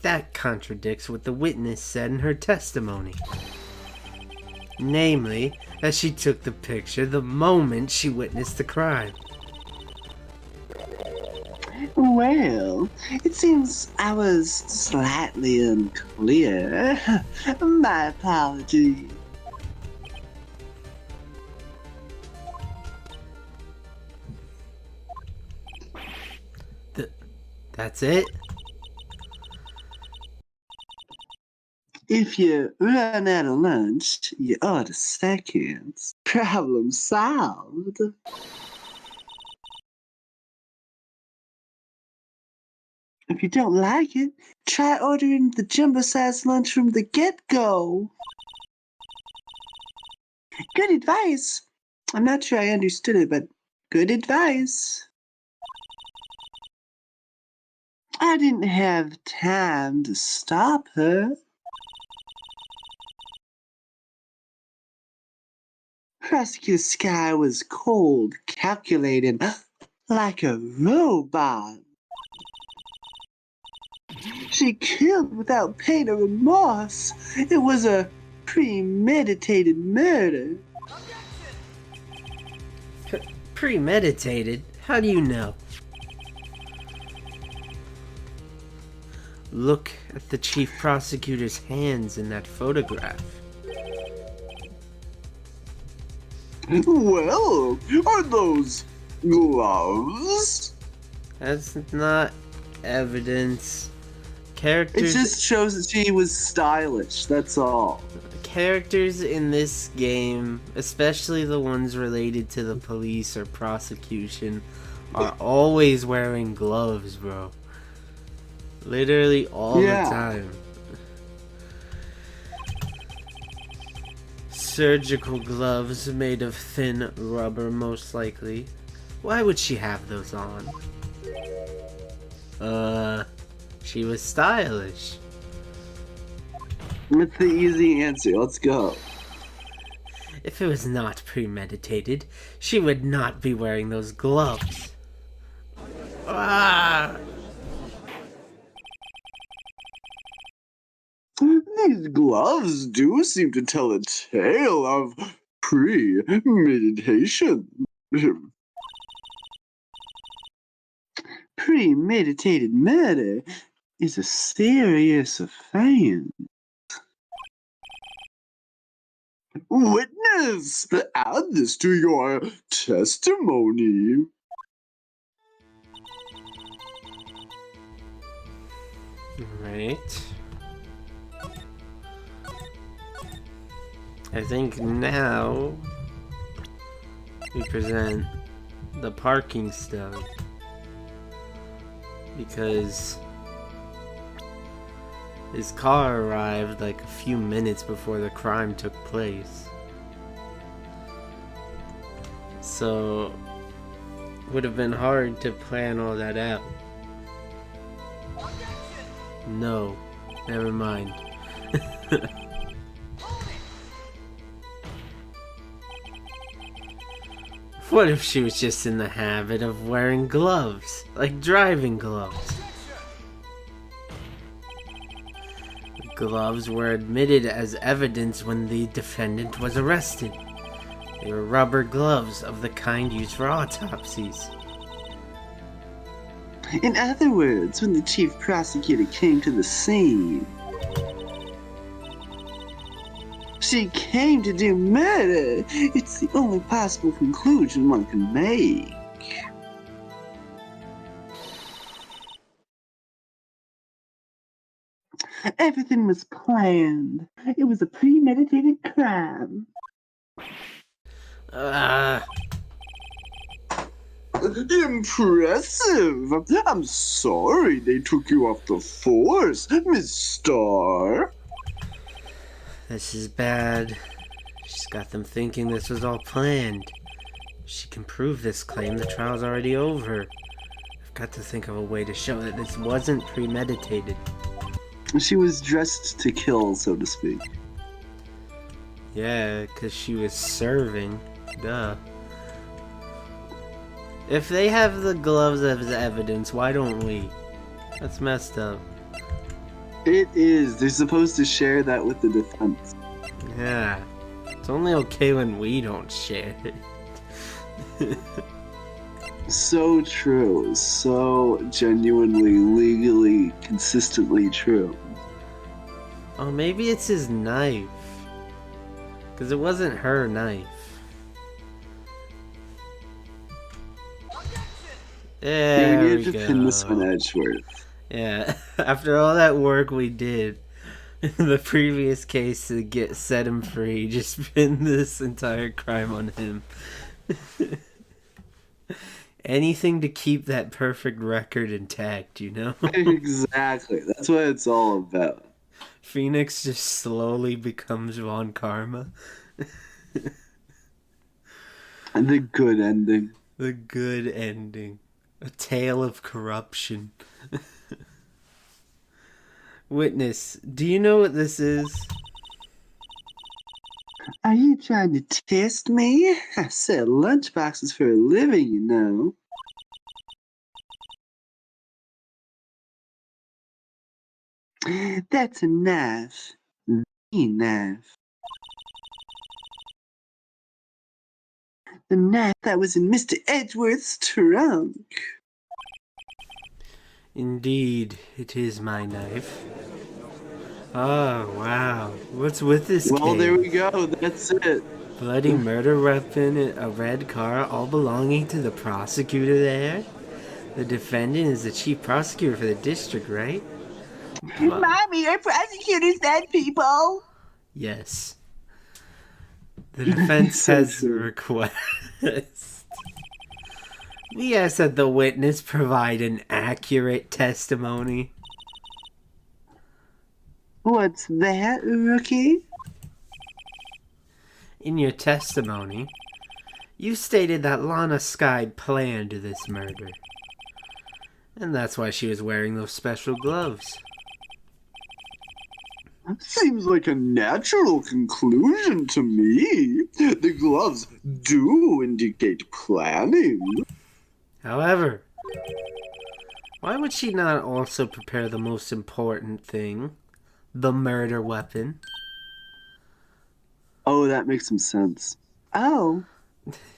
that contradicts what the witness said in her testimony. Namely, that she took the picture the moment she witnessed the crime. Well, it seems I was slightly unclear. My apologies. That's it? If you run out of lunch, you order seconds. Problem solved. If you don't like it, try ordering the jumbo-sized lunch from the get-go. Good advice. I'm not sure I understood it, but good advice. I didn't have time to stop her. Prosecutor Sky was cold, calculating, like a robot. She killed without pain or remorse. It was a premeditated murder. Premeditated? How do you know? Look at the chief prosecutor's hands in that photograph. Well, are those gloves? That's not evidence. It Characters just shows that she was stylish, that's all. characters in this game, especially the ones related to the police or prosecution, are always wearing gloves, bro. Literally all the time. Surgical gloves made of thin rubber, most likely. Why would she have those on? She was stylish. That's the easy answer, let's go. If it was not premeditated, she would not be wearing those gloves. Ah! These gloves do seem to tell a tale of premeditation. Premeditated murder is a serious offense. Witness, add this to your testimony. Right. I think now we present the parking stub, because his car arrived like a few minutes before the crime took place. So it would have been hard to plan all that out. No, never mind. What if she was just in the habit of wearing gloves, like driving gloves? The gloves were admitted as evidence when the defendant was arrested. They were rubber gloves of the kind used for autopsies. In other words, when the chief prosecutor came to the scene, she came to do murder. It's the only possible conclusion one can make. Everything was planned. It was a premeditated crime. Impressive. I'm sorry they took you off the force, Miss Starr. This is bad. She's got them thinking this was all planned. If she can prove this claim, the trial's already over. I've got to think of a way to show that this wasn't premeditated. She was dressed to kill, so to speak. Yeah, because she was serving. Duh. If they have the gloves as evidence, why don't we? That's messed up. It is. They're supposed to share that with the defense. Yeah. It's only okay when we don't share it. So true. So genuinely, legally, consistently true. Oh, maybe it's his knife. Because it wasn't her knife. Yeah, we There need we to pin this on go. Edgeworth. Yeah, after all that work we did in the previous case to set him free, just pin this entire crime on him. Anything to keep that perfect record intact, you know? Exactly. That's what it's all about. Phoenix just slowly becomes Von Karma. And the good ending. The good ending. A tale of corruption. Witness, do you know what this is? Are you trying to test me? I sell lunchboxes for a living, you know. That's a knife. The knife. The knife that was in Mr. Edgeworth's trunk. Indeed, it is my knife. Oh, wow. What's with this Well, case? there we go. That's it. Bloody murder weapon, a red car, all belonging to the prosecutor there? The defendant is the chief prosecutor for the district, right? Mommy, our prosecutors bad people. Yes. The defense So has true. request. We ask that the witness provide an accurate testimony. What's that, rookie? In your testimony, you stated that Lana Skye planned this murder. And that's why she was wearing those special gloves. Seems like a natural conclusion to me. The gloves do indicate planning. However, why would she not also prepare the most important thing? The murder weapon? Oh, that makes some sense. Oh,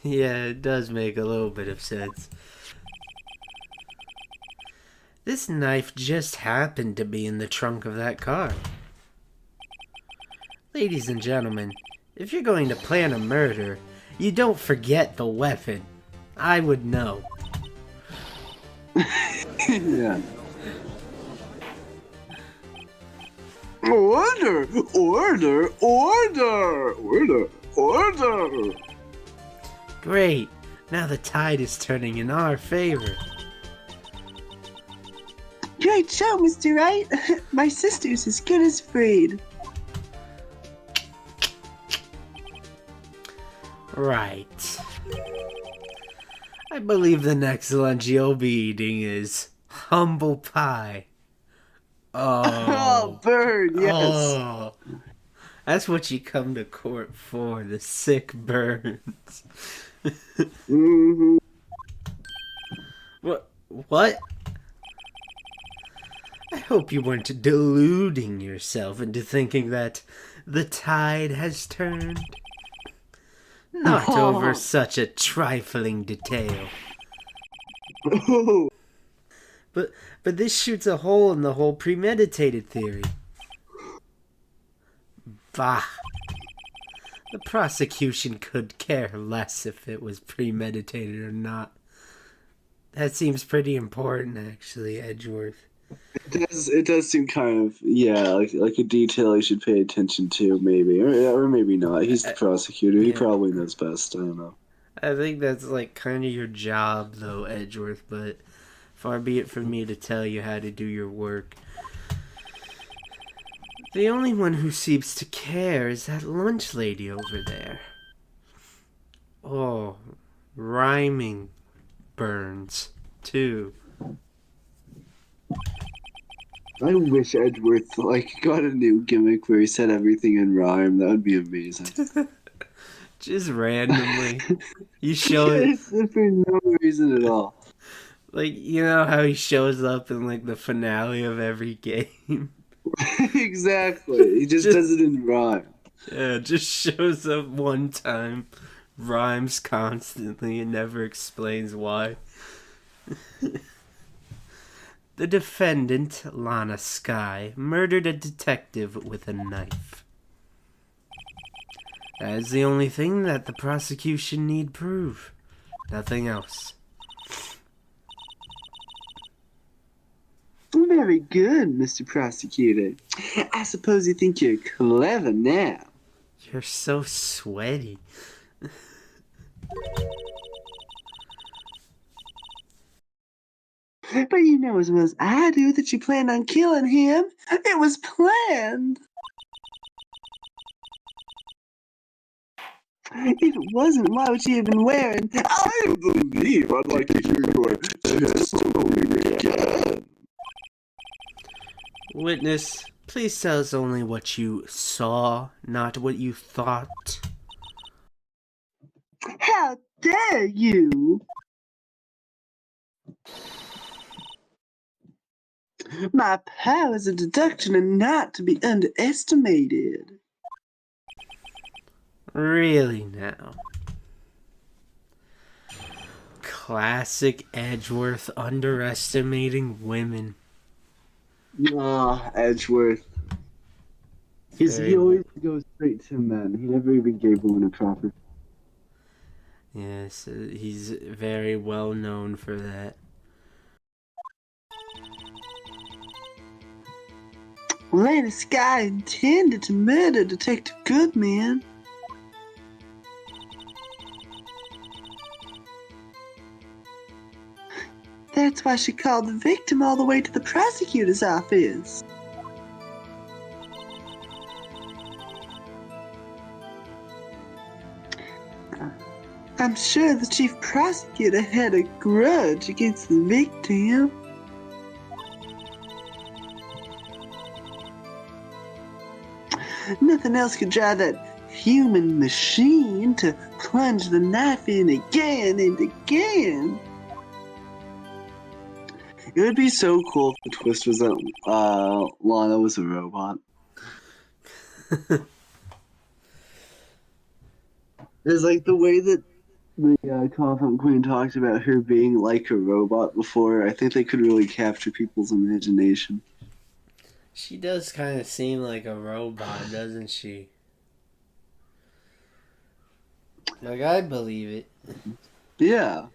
Yeah, it does make a little bit of sense. This knife just happened to be in the trunk of that car. Ladies and gentlemen, if you're going to plan a murder, you don't forget the weapon. I would know. Yeah. Order! Order! Order! Order! Order! Great, now the tide is turning in our favor. great show, Mr. Wright. My sister's as good as freed. Right. I believe the next lunch you'll be eating is humble pie. Oh, Oh. bird, yes. Oh. That's what you come to court for, the sick burns. Mm-hmm. What? I hope you weren't deluding yourself into thinking that the tide has turned. Not over such a trifling detail. Oh, But this shoots a hole in the whole premeditated theory. Bah. The prosecution could care less if it was premeditated or not. That seems pretty important, actually, Edgeworth. it does seem kind of, yeah, like a detail you should pay attention to, maybe. Or maybe not. He's the prosecutor. He Yeah. probably knows best. I don't know. I think that's like kind of your job, though, Edgeworth, but far be it from me to tell you how to do your work. The only one who seems to care is that lunch lady over there. Oh, rhyming burns, too. I wish Edgeworth got a new gimmick where he said everything in rhyme. That would be amazing. Just randomly. You show it, Yes, for no reason at all. like, you know how he shows up in, like, the finale of every game? Exactly. He just does it in rhyme. Yeah, just shows up one time, rhymes constantly, and never explains why. The defendant, Lana Skye, murdered a detective with a knife. That is the only thing that the prosecution need prove. Nothing else. Very good, Mr. Prosecutor. I suppose you think you're clever now. You're so sweaty. But you know as well as I do that you planned on killing him. It was planned. If it wasn't, why would you have been wearing? I believe I'd like to hear your testimony again. Witness, please tell us only what you saw, not what you thought. How dare you! My powers of deduction are not to be underestimated. Really now. Classic Edgeworth underestimating women. Ah, Edgeworth. He always goes straight to men. He never even gave women a proper. Yes, he's very well known for that. Lana Skye intended to murder Detective Goodman. That's why she called the victim all the way to the prosecutor's office. I'm sure the chief prosecutor had a grudge against the victim. Nothing else could drive that human machine to plunge the knife in again and again. It would be so cool if the twist was that Lana was a robot. It's like the way that the Confident Queen talked about her being like a robot before. I think they could really capture people's imagination. She does kind of seem like a robot, doesn't she? Like, I believe it. Yeah.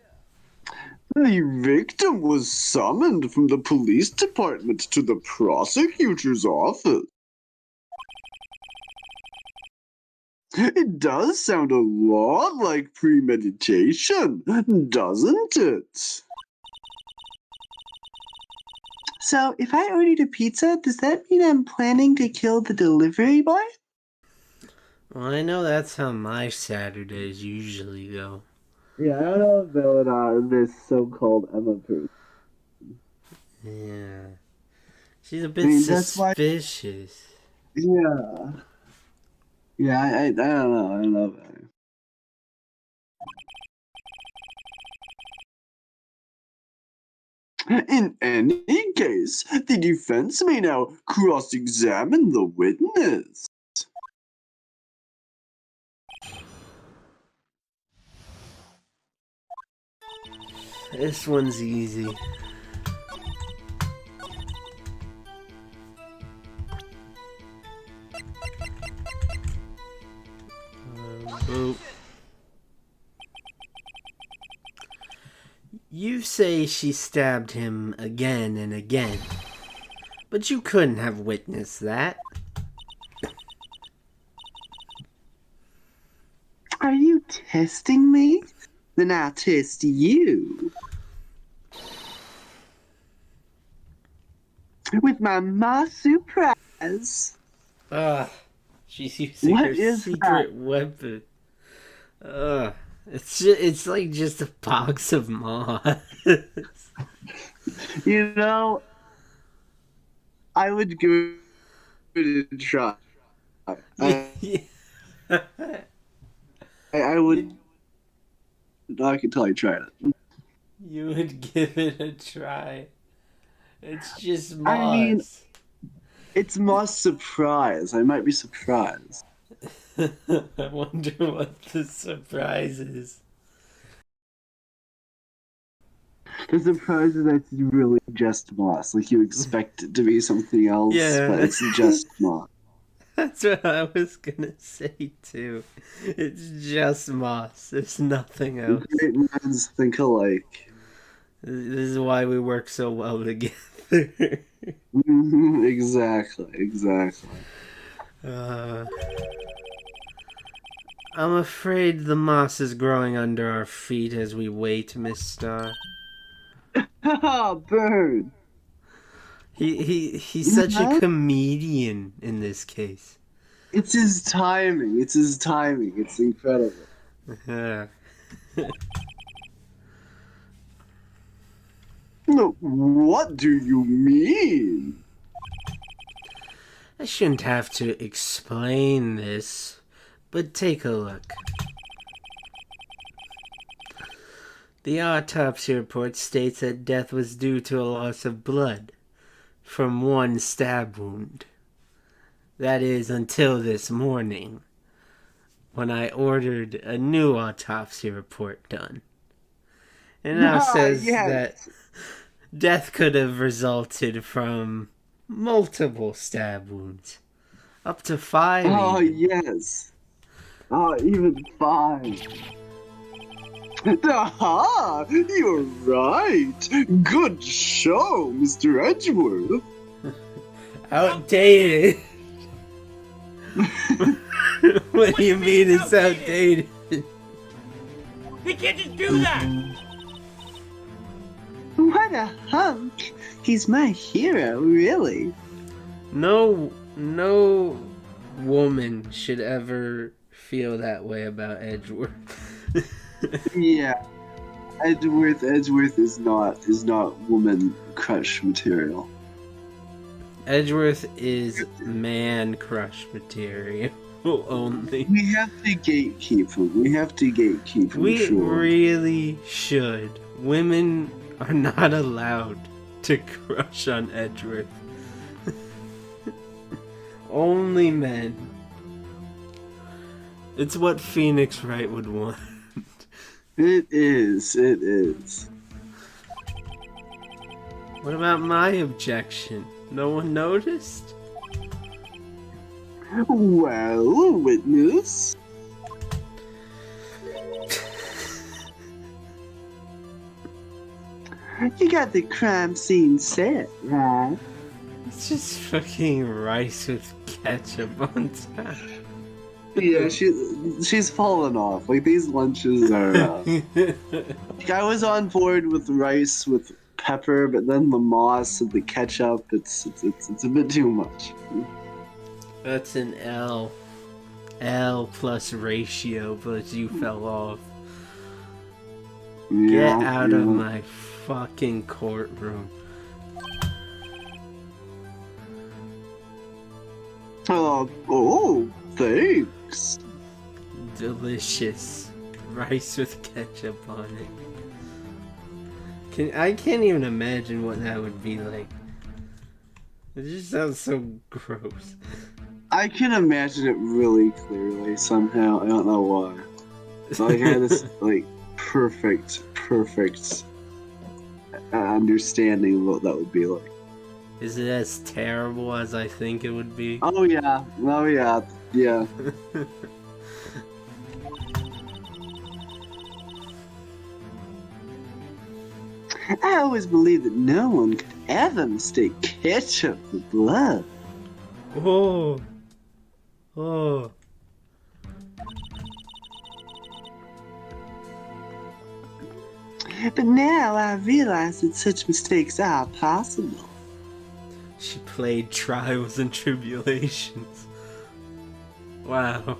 The victim was summoned from the police department to the prosecutor's office. It does sound a lot like premeditation, doesn't it? So, if I ordered a pizza, does that mean I'm planning to kill the delivery boy? Well, I know that's how my Saturdays usually go. Yeah, I don't know about this so-called Emma person. Yeah. She's a bit suspicious. Yeah. Yeah, I don't know. I don't know about her. In any case, the defense may now cross-examine the witness. This one's easy. Boop. You say she stabbed him again and again, but you couldn't have witnessed that. Are you testing me? Then I'll test you. With my surprise. She's using What her is secret weapon. It's like just a box of moths. You know, I would give it a try. I would. I can tell you tried it. You would give it a try. It's just I mean, moss. it's my surprise. I might be surprised. I wonder what the surprise is. The surprise is that it's really just moss. Like you expect it to be something else, Yeah. but it's just moss. That's what I was gonna say too. It's just moss. There's nothing else. Great minds think alike. This is why we work so well together. Exactly. I'm afraid the moss is growing under our feet as we wait, Miss Star. Haha, bird. He's such a comedian in this case. It's his timing. It's incredible. No, what do you mean? I shouldn't have to explain this, but take a look. The autopsy report states that death was due to a loss of blood from one stab wound. That is until this morning, when I ordered a new autopsy report done. It now says that death could have resulted from multiple stab wounds. Up to 5. Oh, even. yes. Oh, even 5. Aha! You're right. Good show, Mr. Edgeworth. Outdated. What do you mean it's outdated? He can't just do that! What a hunk! He's my hero, really. No woman should ever feel that way about Edgeworth. Yeah. Edgeworth is not woman crush material. Edgeworth is man crush material only. We have to gatekeep him. We sure. really should. Women are not allowed to crush on Edgeworth. Only men. It's what Phoenix Wright would want. It is. What about my objection? No one noticed? Well, witness. You got the crime scene set, right? It's just fucking rice with ketchup on top. Yeah, she's fallen off. Like these lunches are. I was on board with rice with pepper, but then the moss and the ketchup, it's a bit too much. That's an L. L plus ratio, but you fell off. Get out of my fucking courtroom. Oh, thanks. Delicious. Rice with ketchup on it. I can't even imagine what that would be like. It just sounds so gross. I can imagine it really clearly somehow. I don't know why. Like I had this like perfect understanding of what that would be like. Is it as terrible as I think it would be? Oh yeah. I always believed that no one could ever mistake ketchup for blood. Oh. Oh. But now I realize that such mistakes are possible. She played Trials and Tribulations. Wow.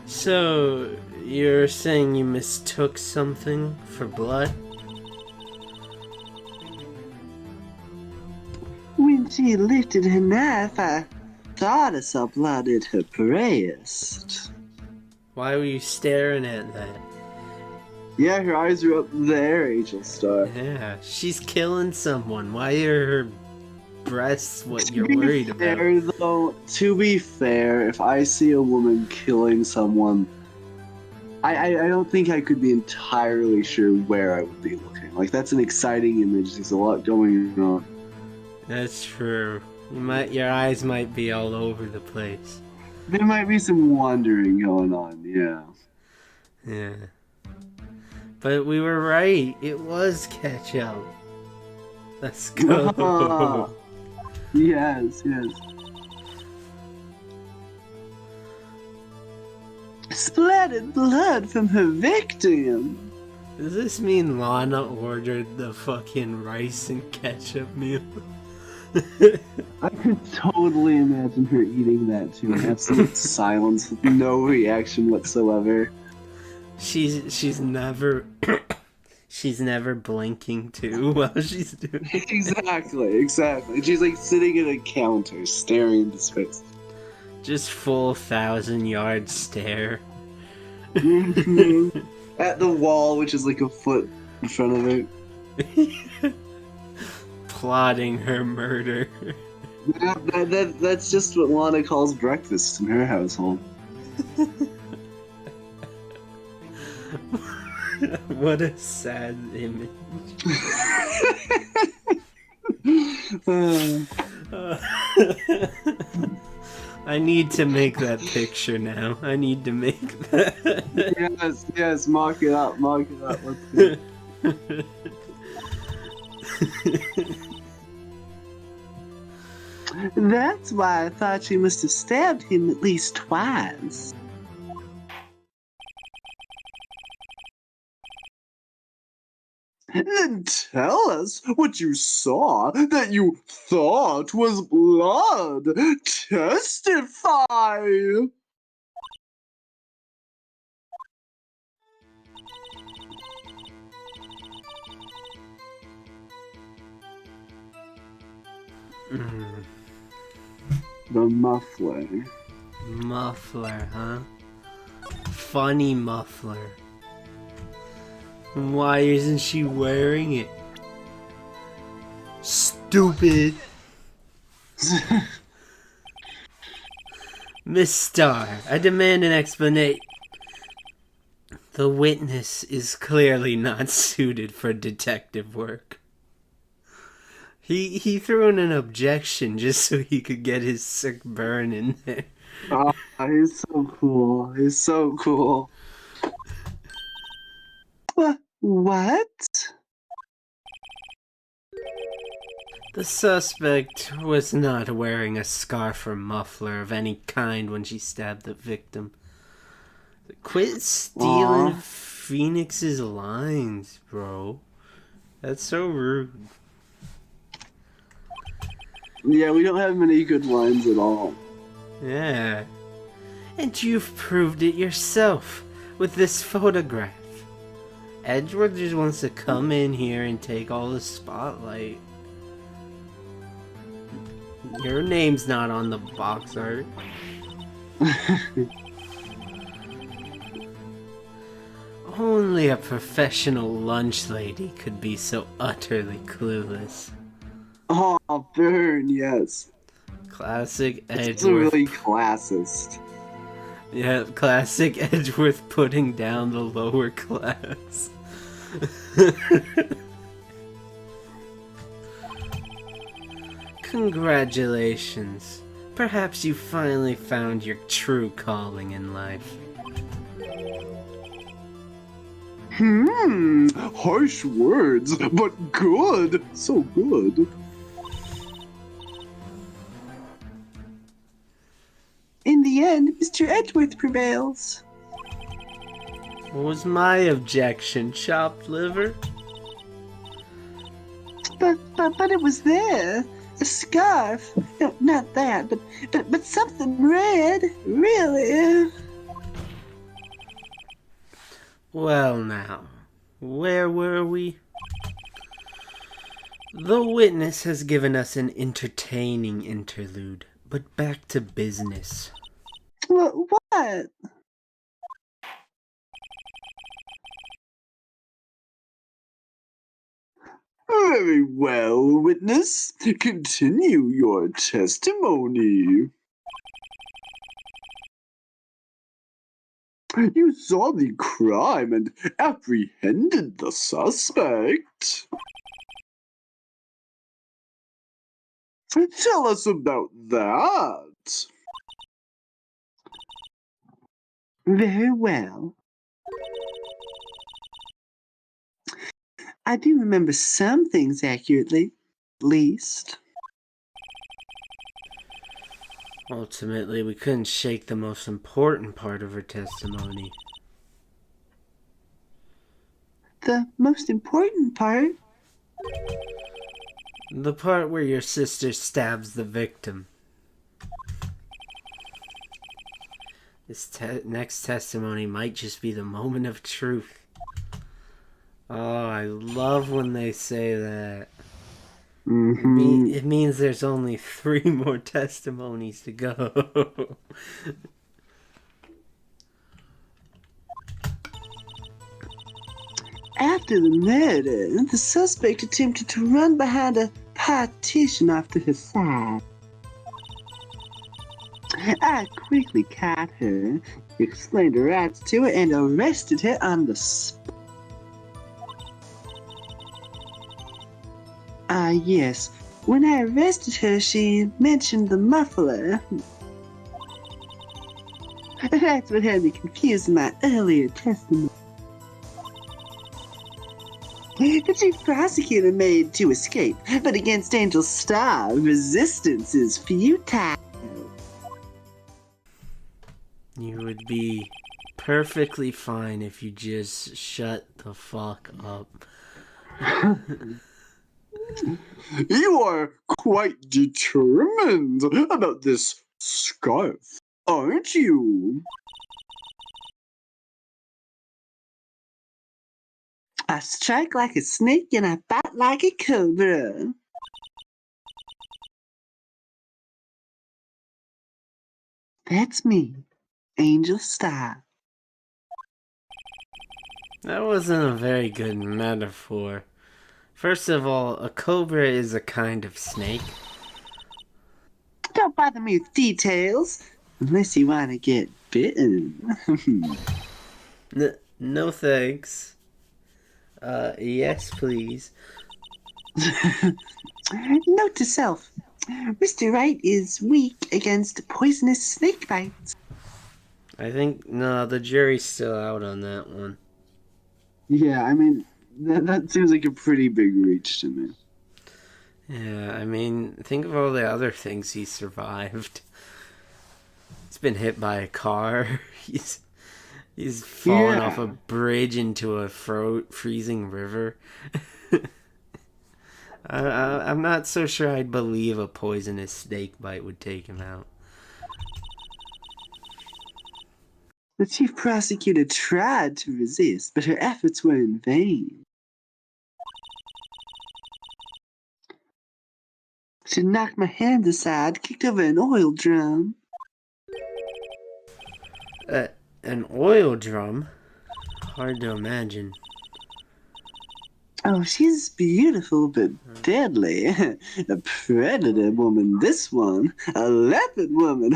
So, you're saying you mistook something for blood? she lifted her knife, I thought I saw blood at her breast. Why were you staring at that? Yeah, her eyes are up there, Angel Star. Yeah, she's killing someone. Why are her breasts what you're To be worried about? fair, though, to be fair, if I see a woman killing someone, I don't think I could be entirely sure where I would be looking. Like, that's an exciting image. There's a lot going on. That's true. Your eyes might be all over the place. There might be some wandering going on, yeah. Yeah. But we were right. It was ketchup. Let's go. Yes, yes. Splattered blood from her victim. Does this mean Lana ordered the fucking rice and ketchup meal? I could totally imagine her eating that too. Absolute silence, with no reaction whatsoever. She's never she's never blinking too while she's doing it. Exactly. She's like sitting at a counter, staring into space. Just full 1,000-yard stare. At the wall, which is like a foot in front of it. Plotting her murder. That's just what Lana calls breakfast in her household. What a sad image. I need to make that picture now. I need to make that. Yes, mark it up. Let's go. That's why I thought she must have stabbed him at least twice. Then tell us what you saw that you thought was blood. Testify! The muffler. Muffler, huh? Funny muffler. Why isn't she wearing it? Stupid. Miss Starr, I demand an explanation. The witness is clearly not suited for detective work. He threw in an objection just so he could get his sick burn in there. Oh, he's so cool. What? The suspect was not wearing a scarf or muffler of any kind when she stabbed the victim. Quit stealing Phoenix's lines, bro. That's so rude. Yeah, we don't have many good lines at all. Yeah. And you've proved it yourself with this photograph. Edgeworth just wants to come in here and take all the spotlight. Your name's not on the box art. Only a professional lunch lady could be so utterly clueless. Oh, burn, yes. Classic Edgeworth. It's really classist. Yeah, classic Edgeworth putting down the lower class. Congratulations. Perhaps you finally found your true calling in life. Harsh words, but good. So good. In the end, Mr. Edgeworth prevails. What was my objection, chopped liver? But it was there. A scarf. No, not that, but something red. Really. Well now, where were we? The witness has given us an entertaining interlude, but back to business. What? Very well, witness. Continue your testimony. You saw the crime and apprehended the suspect. Tell us about that. Very well. I do remember some things accurately, at least. Ultimately, we couldn't shake the most important part of her testimony. The most important part? The part where your sister stabs the victim. This next testimony might just be the moment of truth. Oh, I love when they say that. It means there's only 3 more testimonies to go. After the murder, the suspect attempted to run behind a partition off to her side. I quickly caught her, explained her rights to her, and arrested her on the spot. Yes. When I arrested her, she mentioned the muffler. That's what had me confused in my earlier testimony. The chief prosecutor made to escape, but against Angel Star, resistance is futile. You would be perfectly fine if you just shut the fuck up. You are quite determined about this scarf, aren't you? I strike like a snake and I bite like a cobra. That's me, Angel Star. That wasn't a very good metaphor. First of all, a cobra is a kind of snake. Don't bother me with details, unless you want to get bitten. No thanks. Yes, please. Note to self, Mr. Wright is weak against poisonous snake bites. I think, no, the jury's still out on that one. Yeah, I mean, that seems like a pretty big reach to me. Yeah, I mean, think of all the other things he survived. He's been hit by a car. He's fallen off a bridge into a freezing river. I'm not so sure I'd believe a poisonous snake bite would take him out. The chief prosecutor tried to resist, but her efforts were in vain. She knocked my hand aside, kicked over an oil drum. An oil drum? Hard to imagine. Oh, she's beautiful but deadly. A predator woman, this one. A leopard woman.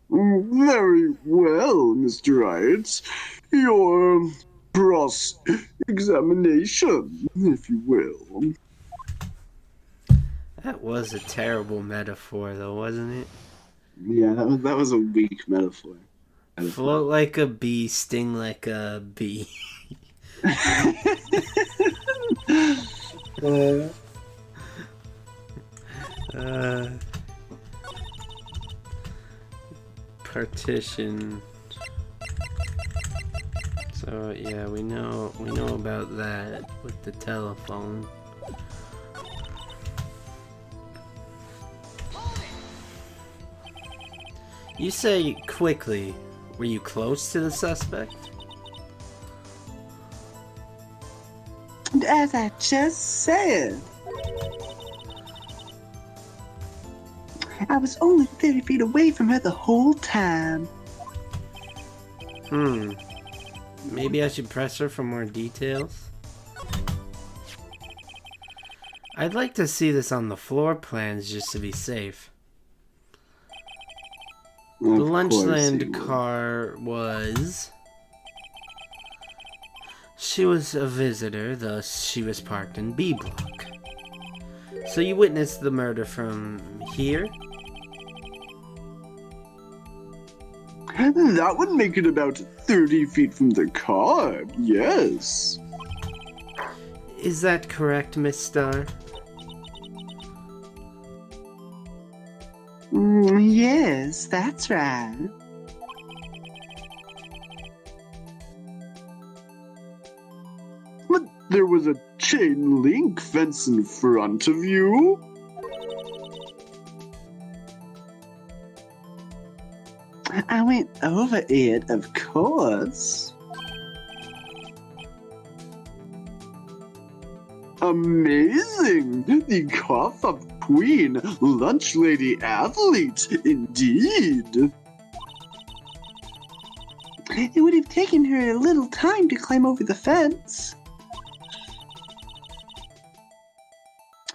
Very well, Mr. Wright. Your cross-examination, if you will. That was a terrible metaphor, though, wasn't it? Yeah, that was a weak metaphor. Float like a bee, sting like a bee. Partition. So yeah, we know about that with the telephone. You say quickly. Were you close to the suspect? as I just said, I was only 30 feet away from her the whole time. Maybe I should press her for more details? I'd like to see this on the floor plans just to be safe. The Lunchland car was... She was a visitor, thus she was parked in B block. So you witnessed the murder from here? That would make it about 30 feet from the car, yes. Is that correct, Miss Star? Yes, that's right. But there was a chain link fence in front of you. I went over it, of course. Amazing! The cough-up queen, lunch lady athlete, indeed. It would have taken her a little time to climb over the fence.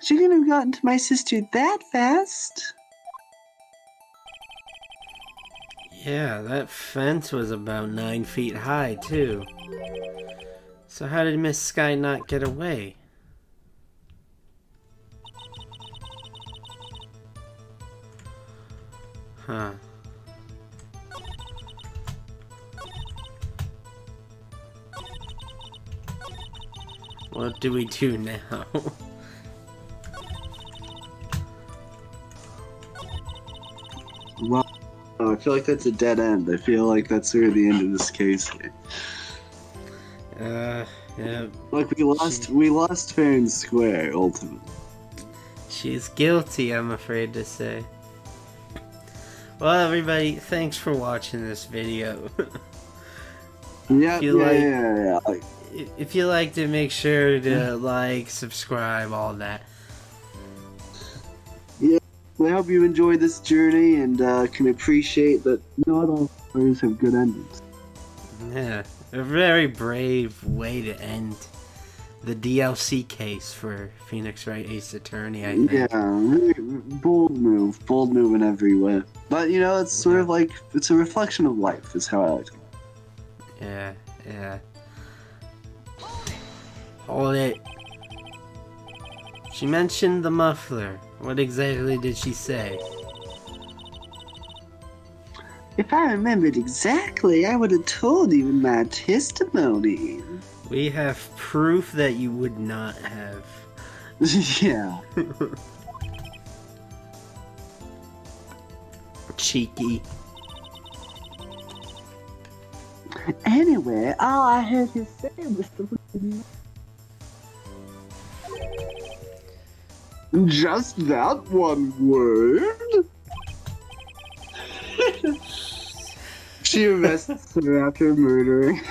She couldn't have gotten to my sister that fast. Yeah, that fence was about 9 feet high, too. So how did Miss Sky not get away? Huh. What do we do now? Well, I feel like that's a dead end. I feel like that's sort of the end of this case here. Yeah. Like we lost fair and square, ultimately. She's guilty, I'm afraid to say. Well, everybody, thanks for watching this video. Yeah. If you liked it, make sure to like, subscribe, all that. Yeah, I hope you enjoyed this journey and can appreciate that not all stories have good endings. Yeah, a very brave way to end the DLC case for Phoenix Wright Ace Attorney, I think. Yeah, really bold move in every way. But you know, it's sort of like it's a reflection of life, is how I like it. Yeah. Hold it. She mentioned the muffler. What exactly did she say? If I remembered exactly, I would have told you in my testimony. We have proof that you would not have. Yeah. Cheeky. Anyway, all I heard you say was Just that one word? She arrests her after murdering.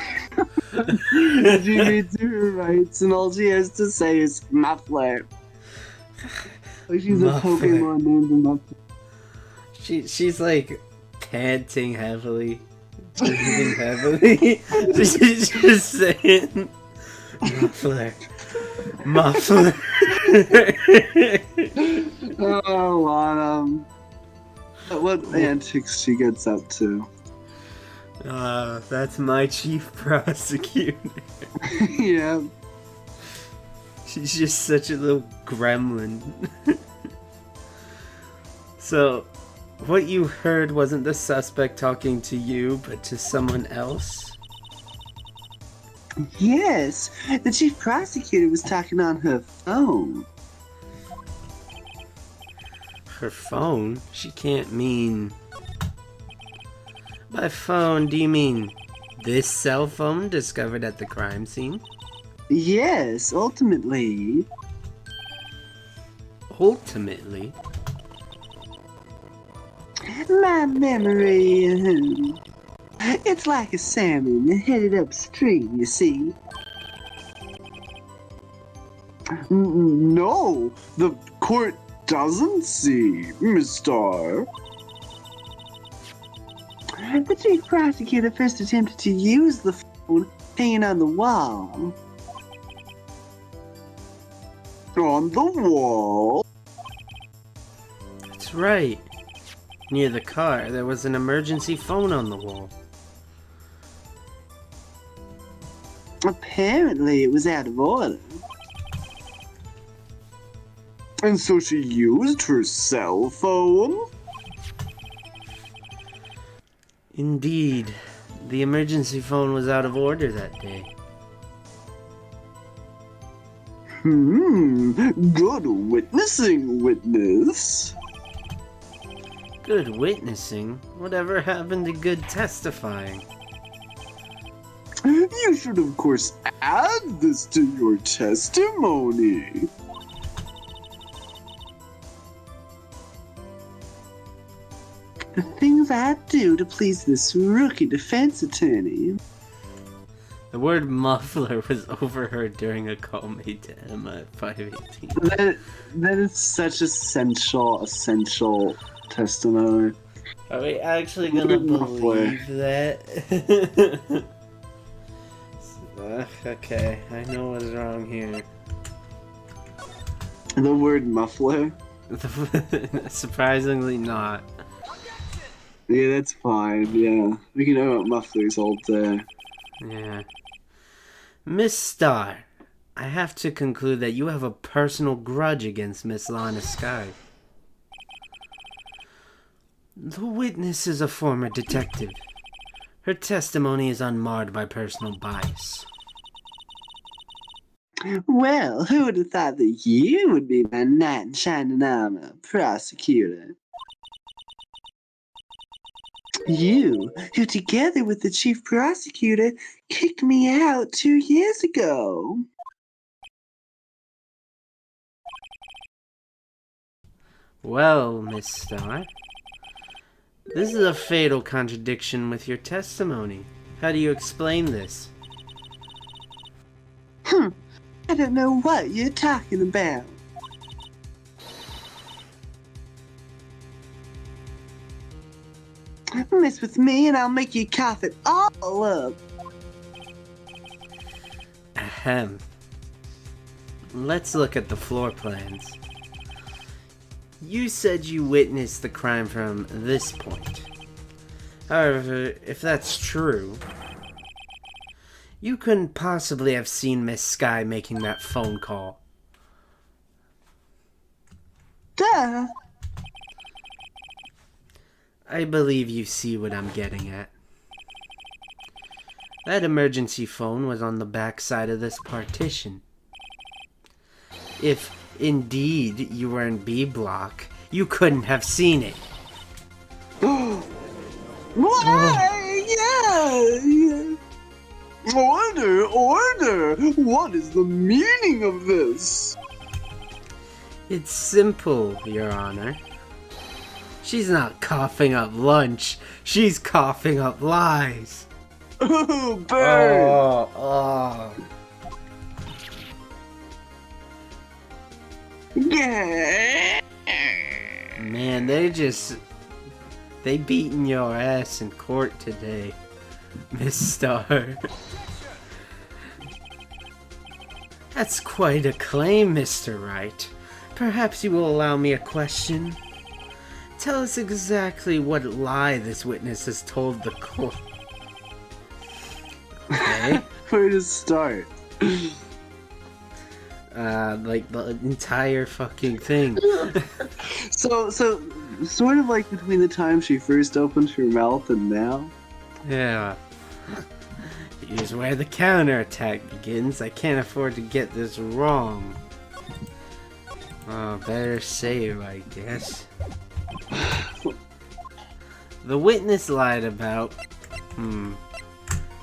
She reads her rights, and all she has to say is muffler. Like she's Muffler. a Pokemon named Muffler. She's like panting heavily. Breathing heavily. She's just saying muffler. Muffler. Oh, what antics she gets up to. That's my chief prosecutor. Yeah. She's just such a little gremlin. So, what you heard wasn't the suspect talking to you, but to someone else? Yes, the chief prosecutor was talking on her phone. Her phone? She can't mean... By phone, do you mean this cell phone discovered at the crime scene? Yes, ultimately. Ultimately? My memory, it's like a salmon headed upstream, you see. No, the court doesn't see, Miss Starr. The chief prosecutor first attempted to use the phone hanging on the wall. On the wall? That's right. Near the car, there was an emergency phone on the wall. Apparently, it was out of order. And so she used her cell phone? Indeed, the emergency phone was out of order that day. Good witnessing, witness. Good witnessing? Whatever happened to good testifying? You should, of course, add this to your testimony. The things I do to please this rookie defense attorney. The word muffler was overheard during a call made to Emma at 518. That is such essential testimony. Are we actually gonna believe that? Okay, I know what's wrong here. The word muffler? Surprisingly not. Yeah, that's fine, yeah. We can know about mufflers all day. Yeah. Miss Starr, I have to conclude that you have a personal grudge against Miss Lana Skye. The witness is a former detective. Her testimony is unmarred by personal bias. Well, who would have thought that you would be my knight in shining armor, prosecutor? You, who together with the chief prosecutor, kicked me out 2 years ago. Well, Miss Starr, this is a fatal contradiction with your testimony. How do you explain this? I don't know what you're talking about. Mess with me and I'll make you cough it all up. Ahem. Let's look at the floor plans. You said you witnessed the crime from this point. However, if that's true, you couldn't possibly have seen Miss Skye making that phone call. Duh. I believe you see what I'm getting at. That emergency phone was on the back side of this partition. If indeed you were in B block, you couldn't have seen it. Why? Yeah. Order! Order! What is the meaning of this? It's simple, Your Honor. She's not coughing up lunch. She's coughing up lies. Oh, burn! Yeah. Man, they beating your ass in court today, Miss Starr. That's quite a claim, Mr. Wright. Perhaps you will allow me a question. Tell us exactly what lie this witness has told the court. Okay. Where to start? Like the entire fucking thing. So, sort of like between the time she first opened her mouth and now? Yeah. Here's where the counterattack begins. I can't afford to get this wrong. Oh, better save, I guess. The witness lied about...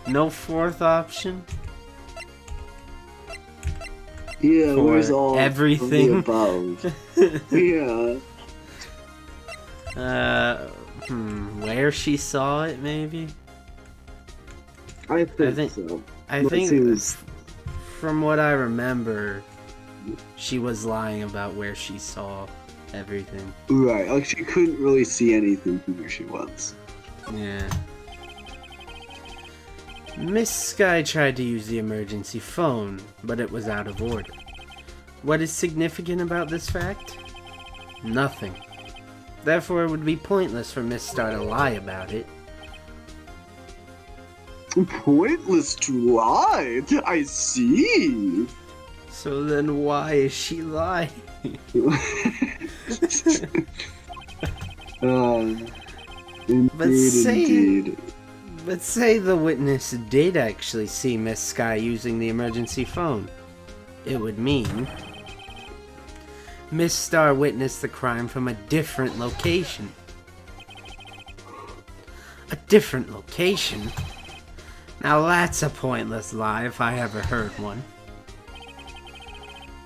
No fourth option? Yeah, For where's all everything? of the above? Yeah. Where she saw it, maybe? I think think- so. I That think, seems- from what I remember, She was lying about where she saw everything. Right, like she couldn't really see anything from where she was. Yeah. Miss Sky tried to use the emergency phone, but it was out of order. What is significant about this fact? Nothing. Therefore, it would be pointless for Miss Star to lie about it. Pointless to lie? I see. So then why is she lying? Indeed. But say the witness did actually see Miss Sky using the emergency phone. It would mean Miss Star witnessed the crime from a different location. A different location? Now that's a pointless lie if I ever heard one.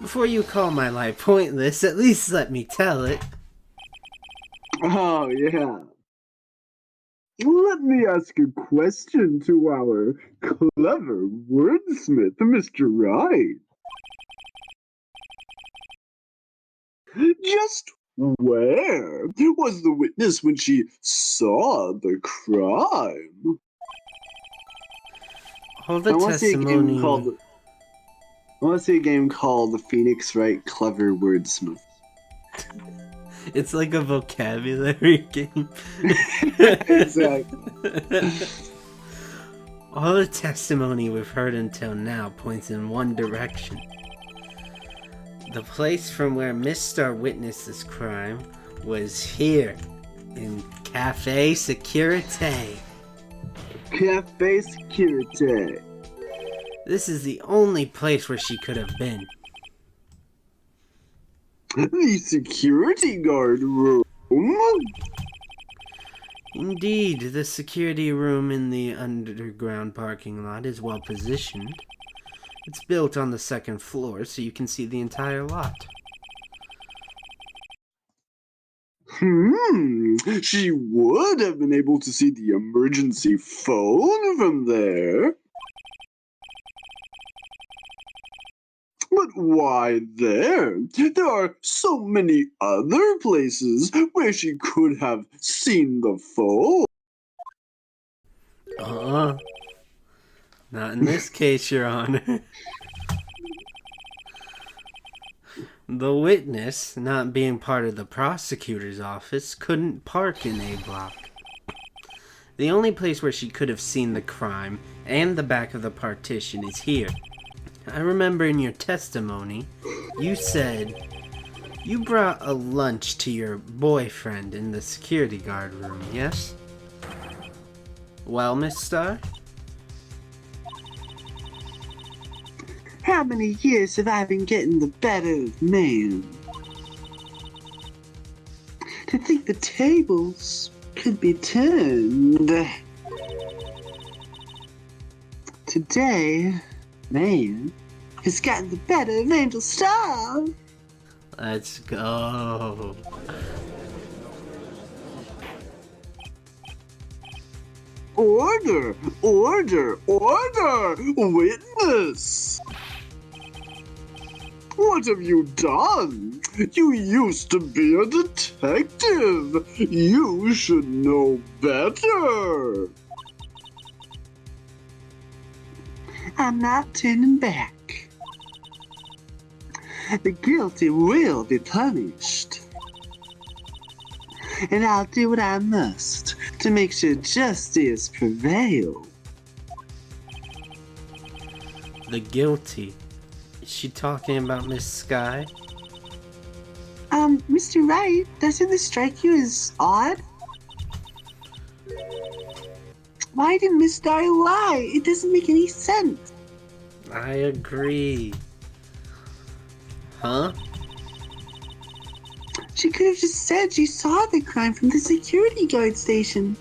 Before you call my lie pointless, at least let me tell it. Oh, yeah. Let me ask a question to our clever wordsmith, Mr. Wright. Just where was the witness when she saw the crime? All the I want to see a testimony. game called The Phoenix Wright Clever Wordsmith. It's like a vocabulary game. Exactly. All the testimony we've heard until now points in one direction. The place from where Miss Star witnessed this crime was here, in Cafe Securite. Cafe Securite. This is the only place where she could have been. The security guard room? Indeed, the security room in the underground parking lot is well positioned. It's built on the second floor, so you can see the entire lot. She would have been able to see the emergency phone from there. But why there? There are so many other places where she could have seen the phone. Not in this case, Your Honor. The witness, not being part of the prosecutor's office, couldn't park in A block. The only place where she could have seen the crime and the back of the partition is here. I remember in your testimony, you said you brought a lunch to your boyfriend in the security guard room, yes? Well, Miss Star? How many years have I been getting the better of man? To think the tables could be turned. Today, man has gotten the better of Angel Star. Let's go. Order! Order! Order! Witness! What have you done? You used to be a detective. You should know better. I'm not turning back. The guilty will be punished. And I'll do what I must to make sure justice prevails. The guilty. Is she talking about Miss Sky? Mr. Wright, doesn't this strike you as odd? Why did Miss Star lie? It doesn't make any sense. I agree. Huh? She could have just said she saw the crime from the security guard station.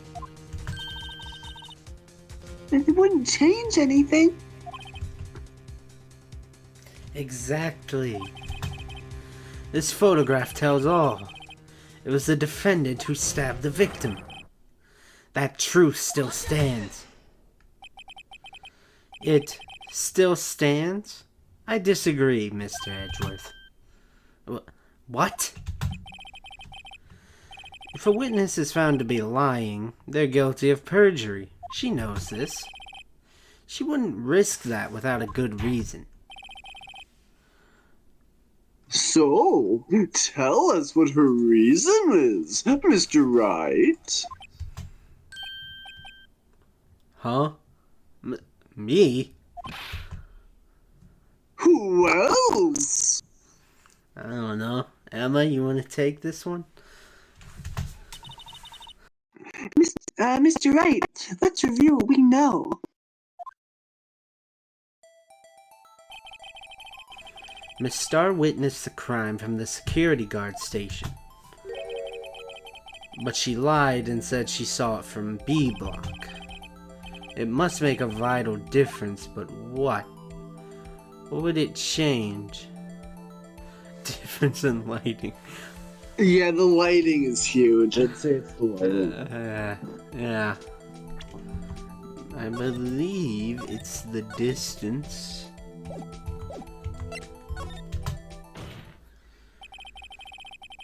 It wouldn't change anything. Exactly. This photograph tells all. It was the defendant who stabbed the victim. That truth still stands. It still stands? I disagree, Mr. Edgeworth. What? If a witness is found to be lying, they're guilty of perjury. She knows this. She wouldn't risk that without a good reason. So, tell us what her reason is, Mr. Wright. Huh? Me? Who else? I don't know. Emma, you want to take this one? Mr. Wright, let's review what we know. Miss Starr witnessed the crime from the security guard station. But she lied and said she saw it from B block. It must make a vital difference, but what? What would it change? Difference in lighting. Yeah, the lighting is huge. I'd say it's the lighting. Yeah. I believe it's the distance.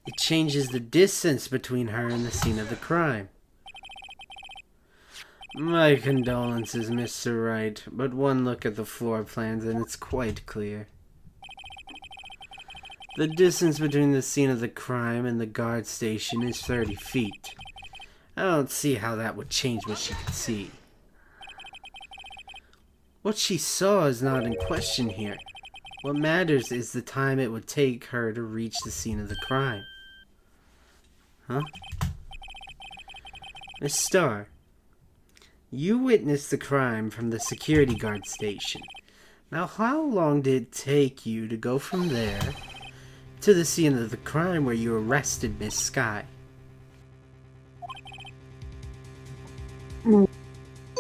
It changes the distance between her and the scene of the crime. My condolences, Mr. Wright, but one look at the floor plans and it's quite clear. The distance between the scene of the crime and the guard station is 30 feet. I don't see how that would change what she could see. What she saw is not in question here. What matters is the time it would take her to reach the scene of the crime. Huh? Miss Starr, you witnessed the crime from the security guard station. Now, how long did it take you to go from there to the scene of the crime where you arrested Miss Skye?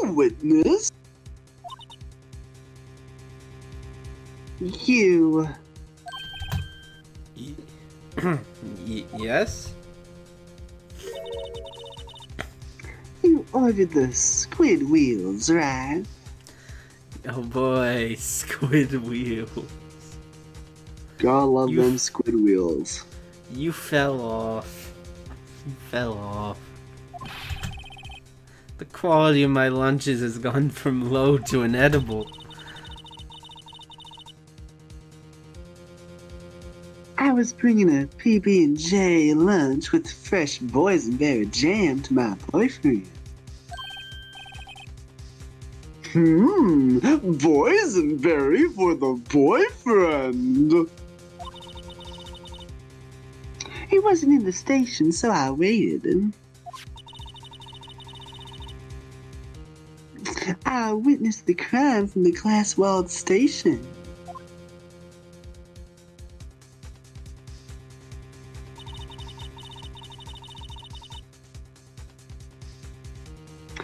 Witness? You. Yes? You ordered the squid wheels, right? Oh boy, squid wheel. God love You- them squid wheels. You fell off. You fell off. The quality of my lunches has gone from low to inedible. I was bringing a PB&J lunch with fresh boysenberry jam to my boyfriend. Boysenberry for the boyfriend. He wasn't in the station, so I waited. I witnessed the crime from the glass-walled station.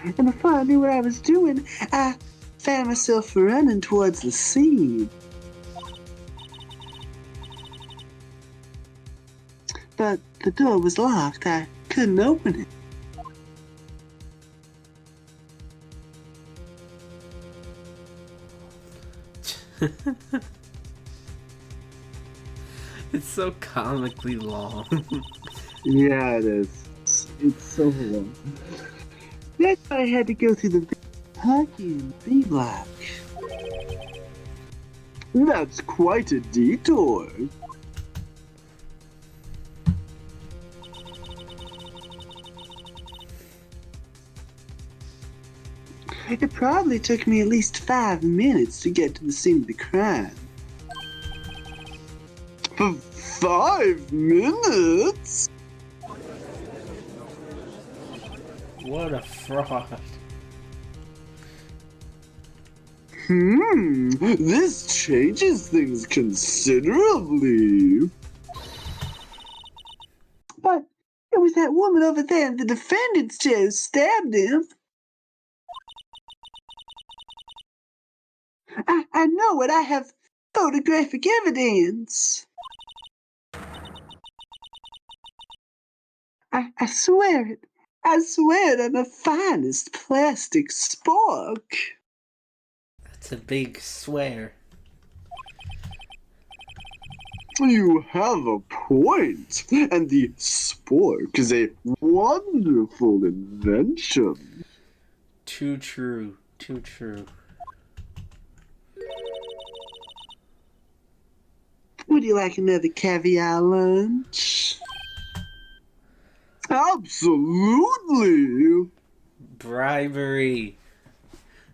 And before I knew what I was doing, I found myself running towards the scene. But the door was locked. I couldn't open it. It's so comically long. Yeah, it is. It's so long. That's why I had to go through the parking B block. That's quite a detour. It probably took me at least 5 minutes to get to the scene of the crime. For 5 minutes? What a fraud. This changes things considerably. But it was that woman over there in the defendant's chair who stabbed him. I know it. I have photographic evidence. I swear it. I swear it on the finest plastic spork. That's a big swear. You have a point, and the spork is a wonderful invention. Too true. Too true. Would you like another caviar lunch? Absolutely. Bribery.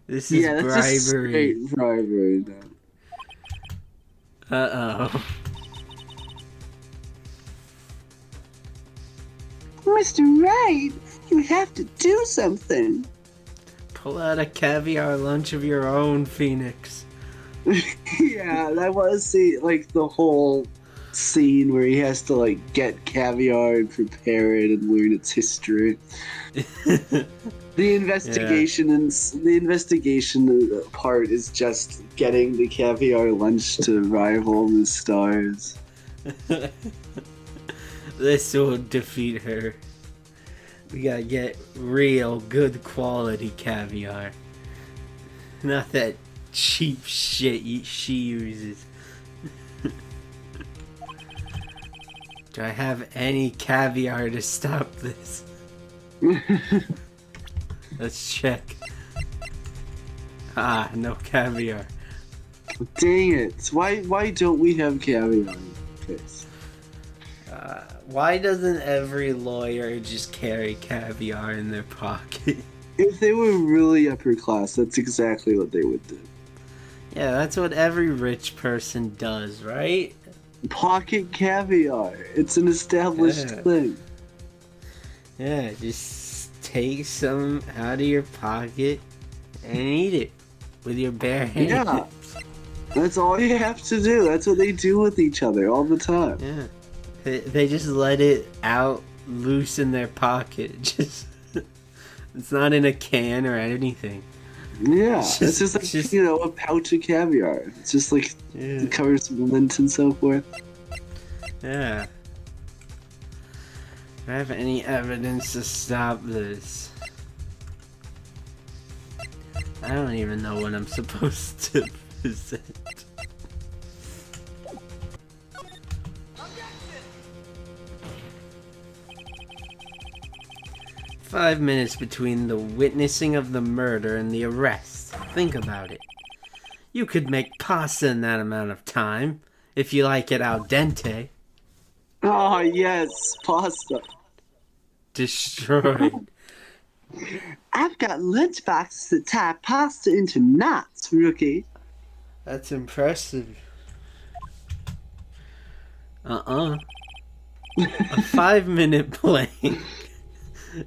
This is Yeah, that's just bribery. straight bribery. Now. Uh-oh. Mr. Wright, you have to do something. Pull out a caviar lunch of your own, Phoenix. Yeah, and I want to see like the whole scene where he has to like get caviar and prepare it and learn its history. The investigation part is just getting the caviar lunch to rival the stars. This will defeat her. We gotta get real, good quality caviar. Not that cheap shit she uses. Do I have any caviar to stop this? Let's check. Ah, no caviar. Dang it! Why don't we have caviar? Chris? Why doesn't every lawyer just carry caviar in their pocket? If they were really upper class, that's exactly what they would do. Yeah, that's what every rich person does, right? Pocket caviar. It's an established Yeah. thing. Yeah, just take some out of your pocket and eat it with your bare hands. Yeah. That's all you have to do. That's what they do with each other all the time. Yeah. They just let it out loose in their pocket. Just it's not in a can or anything. Yeah, It's it's just- just like, you know, a pouch of caviar. It's just like Yeah. it covers some lint and so forth. Yeah. Do I have any evidence to stop this? I don't even know what I'm supposed to present. 5 minutes between the witnessing of the murder and the arrest. Think about it. You could make pasta in that amount of time, if you like it al dente. Oh, yes, pasta. Destroyed. I've got lunchboxes that tie pasta into knots, rookie. That's impressive. A 5-minute blank.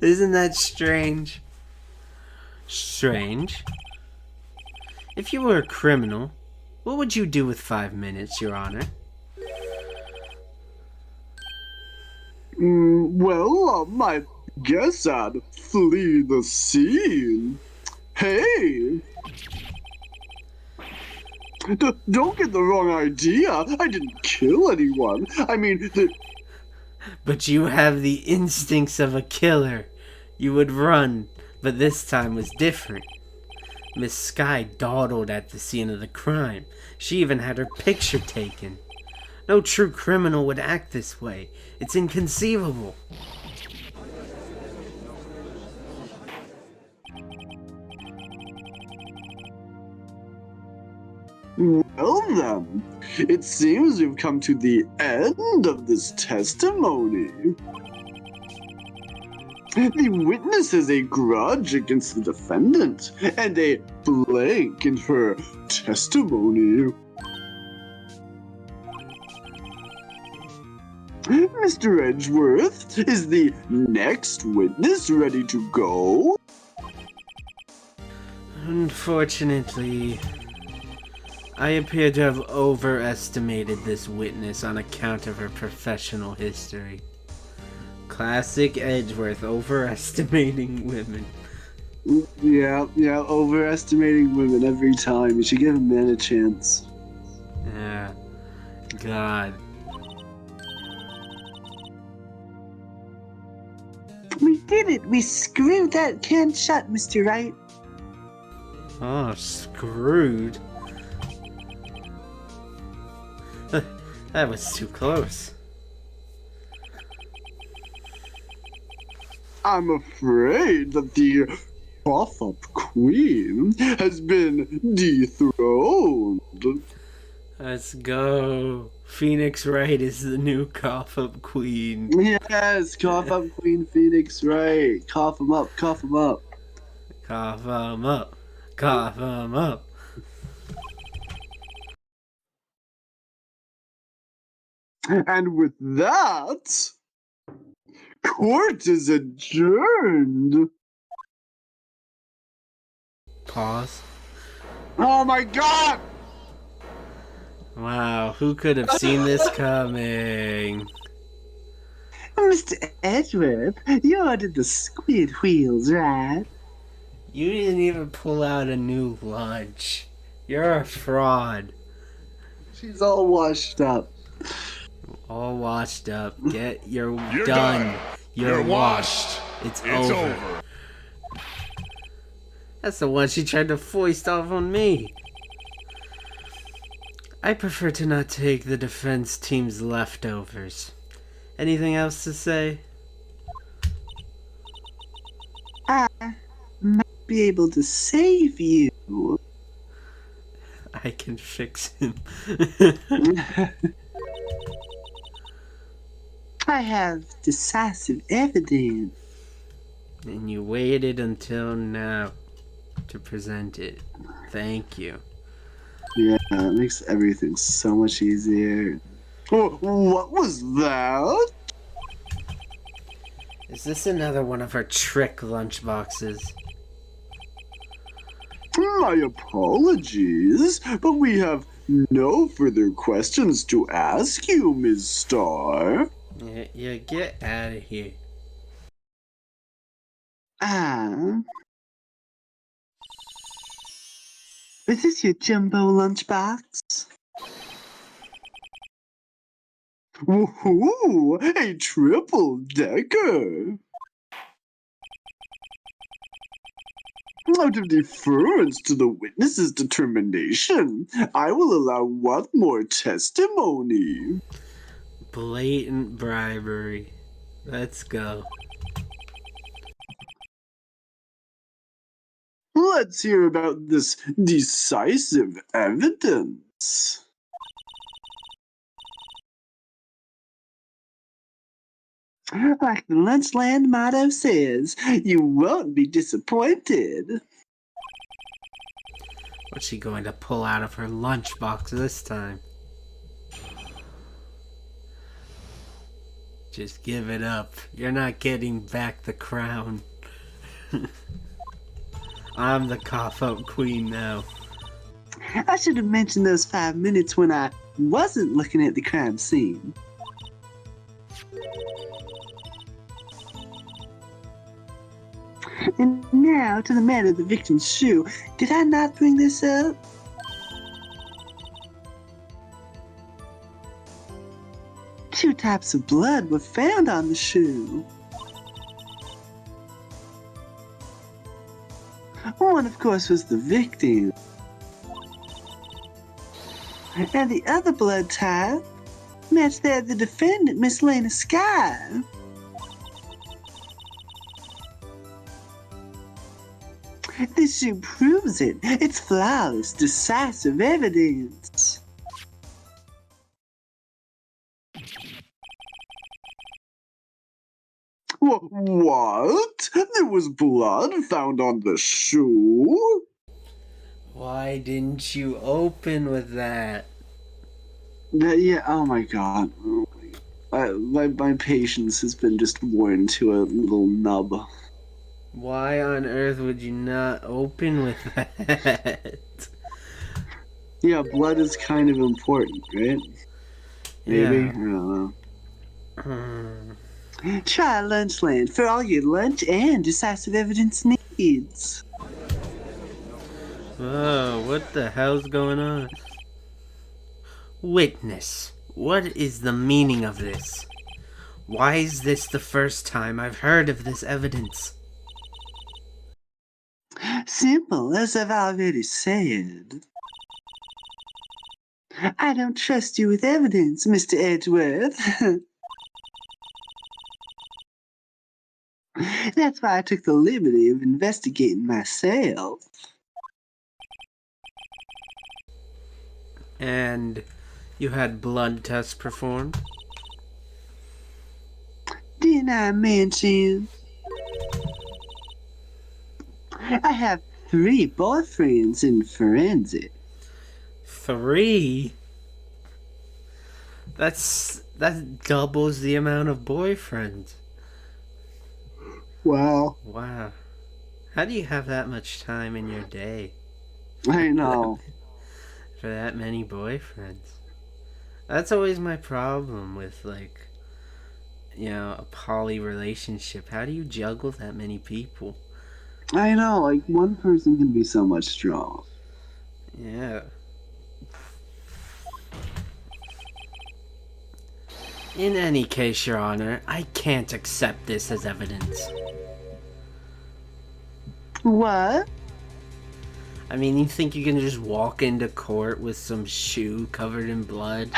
Isn't that strange? Strange? If you were a criminal, what would you do with 5 minutes, Your Honor? Well, I guess I'd flee the scene. Hey! Don't get the wrong idea. I didn't kill anyone. I mean, But you have the instincts of a killer. You would run, but this time was different. Miss Sky dawdled at the scene of the crime. She even had her picture taken. No true criminal would act this way. It's inconceivable. well then, it seems we've come to the end of this testimony. The witness has a grudge against the defendant and a blank in her testimony. Mr. Edgeworth, is the next witness ready to go? Unfortunately, I appear to have overestimated this witness on account of her professional history. Classic Edgeworth, overestimating women. Yeah, overestimating women every time. You should give men a chance. Yeah. God. We did it! We screwed that can shut, Mr. Wright. Oh, screwed. That was too close. I'm afraid that the Puff-Up Queen has been dethroned. Let's go. Phoenix Wright is the new cough-up queen. Yes, Puff-Up Queen Phoenix Wright. Cough him up, cough him up. Cough 'em up. Cough 'em up. And with that, court is adjourned. Pause. Oh my god! Wow, who could have seen this coming? Mr. Edgeworth, you ordered the squid wheels, right? You didn't even pull out a new lunch. You're a fraud. She's all washed up. All washed up. You're You're done. done. You're washed. It's over. That's the one she tried to foist off on me. I prefer to not take the defense team's leftovers. Anything else to say? I might be able to save you. I can fix him. I have decisive evidence. And you waited until now to present it. Thank you. Yeah, it makes everything so much easier. Oh, what was that? Is this another one of her trick lunchboxes? My apologies, but we have no further questions to ask you, Ms. Starr. Yeah, get out of here. Is this your jumbo lunchbox? Woohoo! A triple decker! Out of deference to the witness's determination, I will allow one more testimony. Blatant bribery. Let's go. Let's hear about this decisive evidence. Like the Lunchland motto says, you won't be disappointed. What's she going to pull out of her lunchbox this time? Just give it up. You're not getting back the crown. I'm the cough-up queen now. I should have mentioned those 5 minutes when I wasn't looking at the crime scene. And now to the matter of the victim's shoe. Did I not bring this up? Two types of blood were found on the shoe. One, of course, was the victim. And the other blood type matched that of the defendant, Miss Lena Sky. This shoe proves it. It's flawless, decisive evidence. What? There was blood found on the shoe? Why didn't you open with that? Yeah, oh my god. My patience has been just worn to a little nub. Why on earth would you not open with that? Yeah, blood is kind of important, right? Maybe? Yeah. I don't know. Try Lunchland for all your lunch and decisive evidence needs. Oh, what the hell's going on? Witness, what is the meaning of this? Why is this the first time I've heard of this evidence? Simple, as I've already said. I don't trust you with evidence, Mr. Edgeworth. That's why I took the liberty of investigating myself. And you had blood tests performed? Didn't I mention? I have 3 boyfriends in forensic. 3? That doubles the amount of boyfriends. Wow. Wow. How do you have that much time in your day I know. for that many boyfriends? That's always my problem with, like, you know, a poly relationship. How do you juggle that many people? I know, like, one person can be so much strong. Yeah. In any case, Your Honor, I can't accept this as evidence. What? I mean, you think you can just walk into court with some shoe covered in blood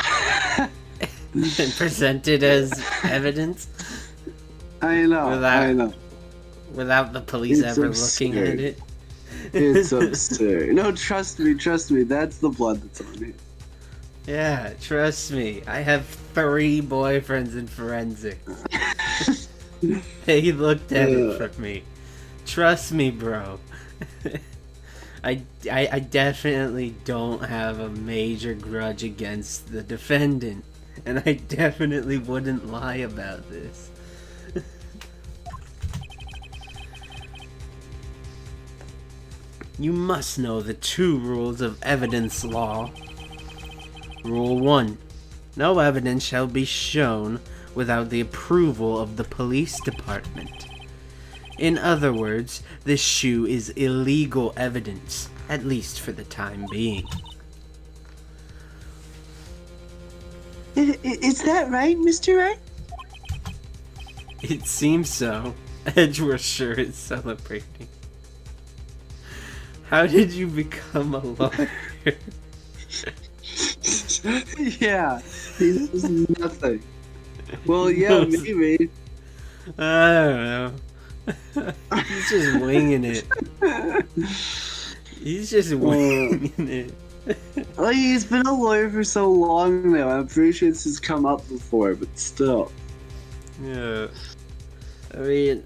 and present it as evidence I know, I know. without the police It's ever looking at absurd. it? It's absurd. No, trust me, that's the blood that's on it. Yeah, trust me. I have 3 boyfriends in forensics. They looked at it for me. Trust me, bro. I definitely don't have a major grudge against the defendant. And I definitely wouldn't lie about this. You must know the 2 rules of evidence law. Rule 1. No evidence shall be shown without the approval of the police department. In other words, this shoe is illegal evidence, at least for the time being. Is that right, Mr. Wright? It seems so. Edgeworth sure is celebrating. How did you become a lawyer? Yeah, he does nothing. Well, yeah, maybe. I don't know. He's just winging it. He's just winging it. Well, he's been a lawyer for so long now. I'm pretty sure this has come up before, but still. Yeah. I mean,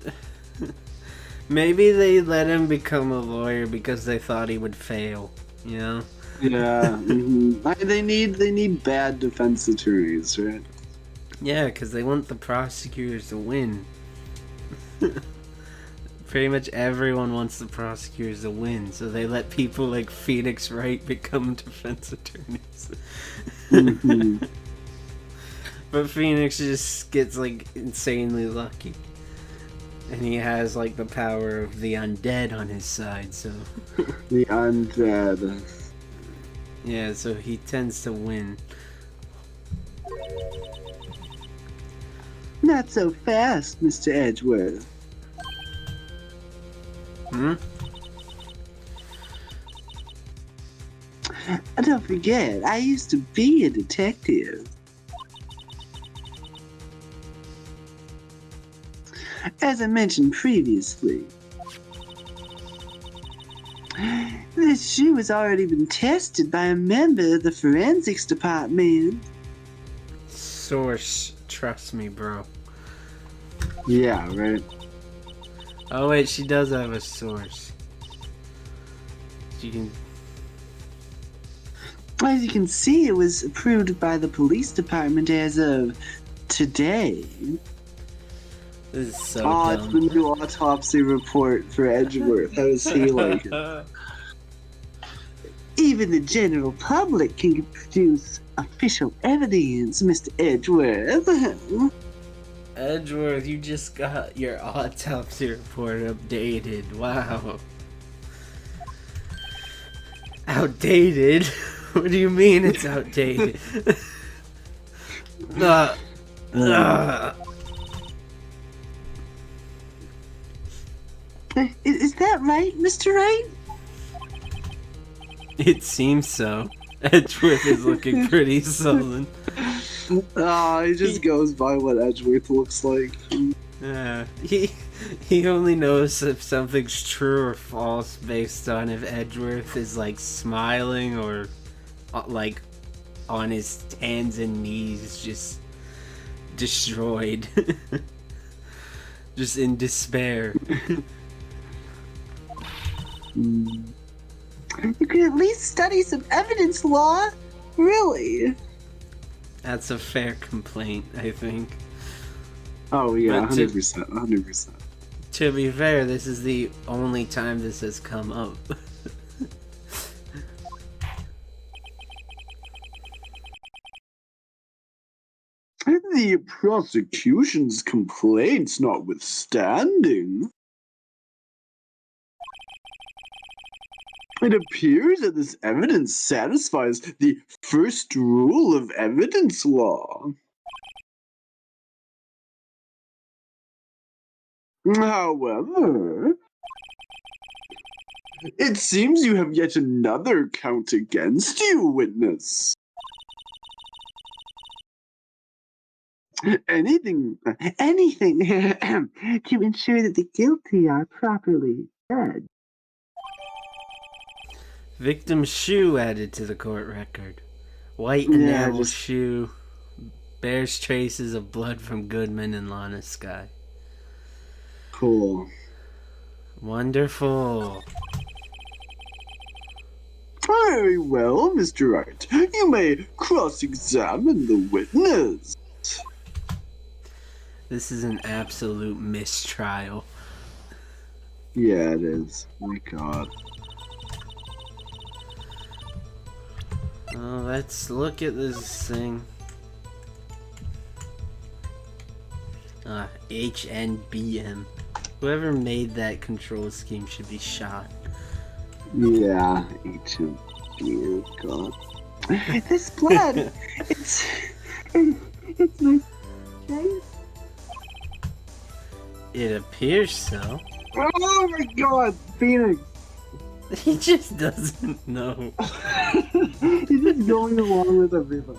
maybe they let him become a lawyer because they thought he would fail, you know? Yeah. They need bad defense attorneys, right? Yeah, because they want the prosecutors to win. Pretty much everyone wants the prosecutors to win, so they let people like Phoenix Wright become defense attorneys. But Phoenix just gets like insanely lucky. And he has like the power of the undead on his side, so The undead. yeah, so he tends to win. Not so fast, Mr. Edgeworth. Don't forget, I used to be a detective. As I mentioned previously, this shoe has already been tested by a member of the forensics department. Source, trust me, bro. Yeah, right. Oh wait, she does have a source. You can. As you can see, it was approved by the police department as of today. This is so It's the dumb. new autopsy report for Edgeworth. How does he like it? Even the general public can produce official evidence, Mr. Edgeworth. Edgeworth, you just got your autopsy report updated. Wow. Outdated? What do you mean it's outdated? Is that right, Mr. Wright? It seems so. Edgeworth is looking pretty sullen. He just goes by what Edgeworth looks like. He only knows if something's true or false based on if Edgeworth is like smiling or like on his hands and knees, just destroyed, just in despair. You could at least study some evidence law. Really? That's a fair complaint, I think. Oh yeah, But to- 100%, 100%. To be fair, this is the only time this has come up. The prosecution's complaints notwithstanding, it appears that this evidence satisfies the first rule of evidence law. However, it seems you have yet another count against you, witness. Anything to ensure that the guilty are properly judged. Victim's shoe added to the court record. White Yeah, enamel just- shoe bears traces of blood from Goodman and Lana Sky. cool. Wonderful. Very well, Mr. Wright. You may cross-examine the witness. This is an absolute mistrial. Yeah, it is. My God. Let's look at this thing. HNBM. Whoever made that control scheme should be shot. Yeah, HMB, God. This blood, it's my face. It appears so. Oh my God, Phoenix! He just doesn't know. He's just going along with everything.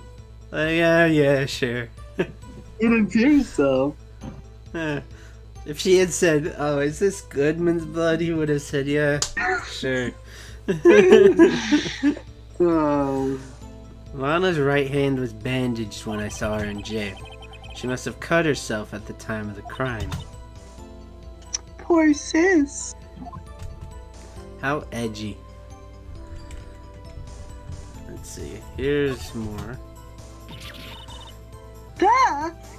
Yeah, sure. It appears so. If she had said, "Oh, is this Goodman's blood?" he would have said, "Yeah, sure." Oh. Lana's right hand was bandaged when I saw her in jail. She must have cut herself at the time of the crime. Poor sis. How edgy. Let's see. Here's more.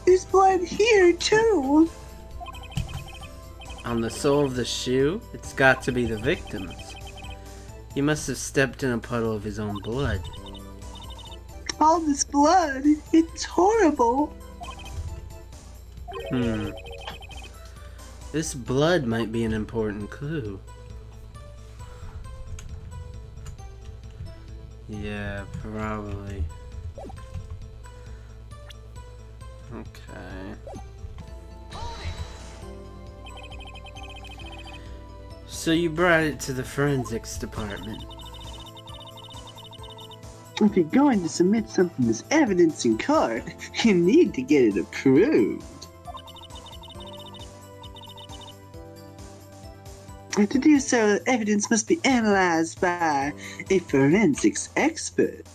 There's blood here too. On the sole of the shoe, it's got to be the victim's. He must have stepped in a puddle of his own blood. All this blood, it's horrible. This blood might be an important clue. Yeah, probably. Okay. So you brought it to the forensics department. If you're going to submit something as evidence in court, you need to get it approved. To do so, the evidence must be analyzed by a forensics expert.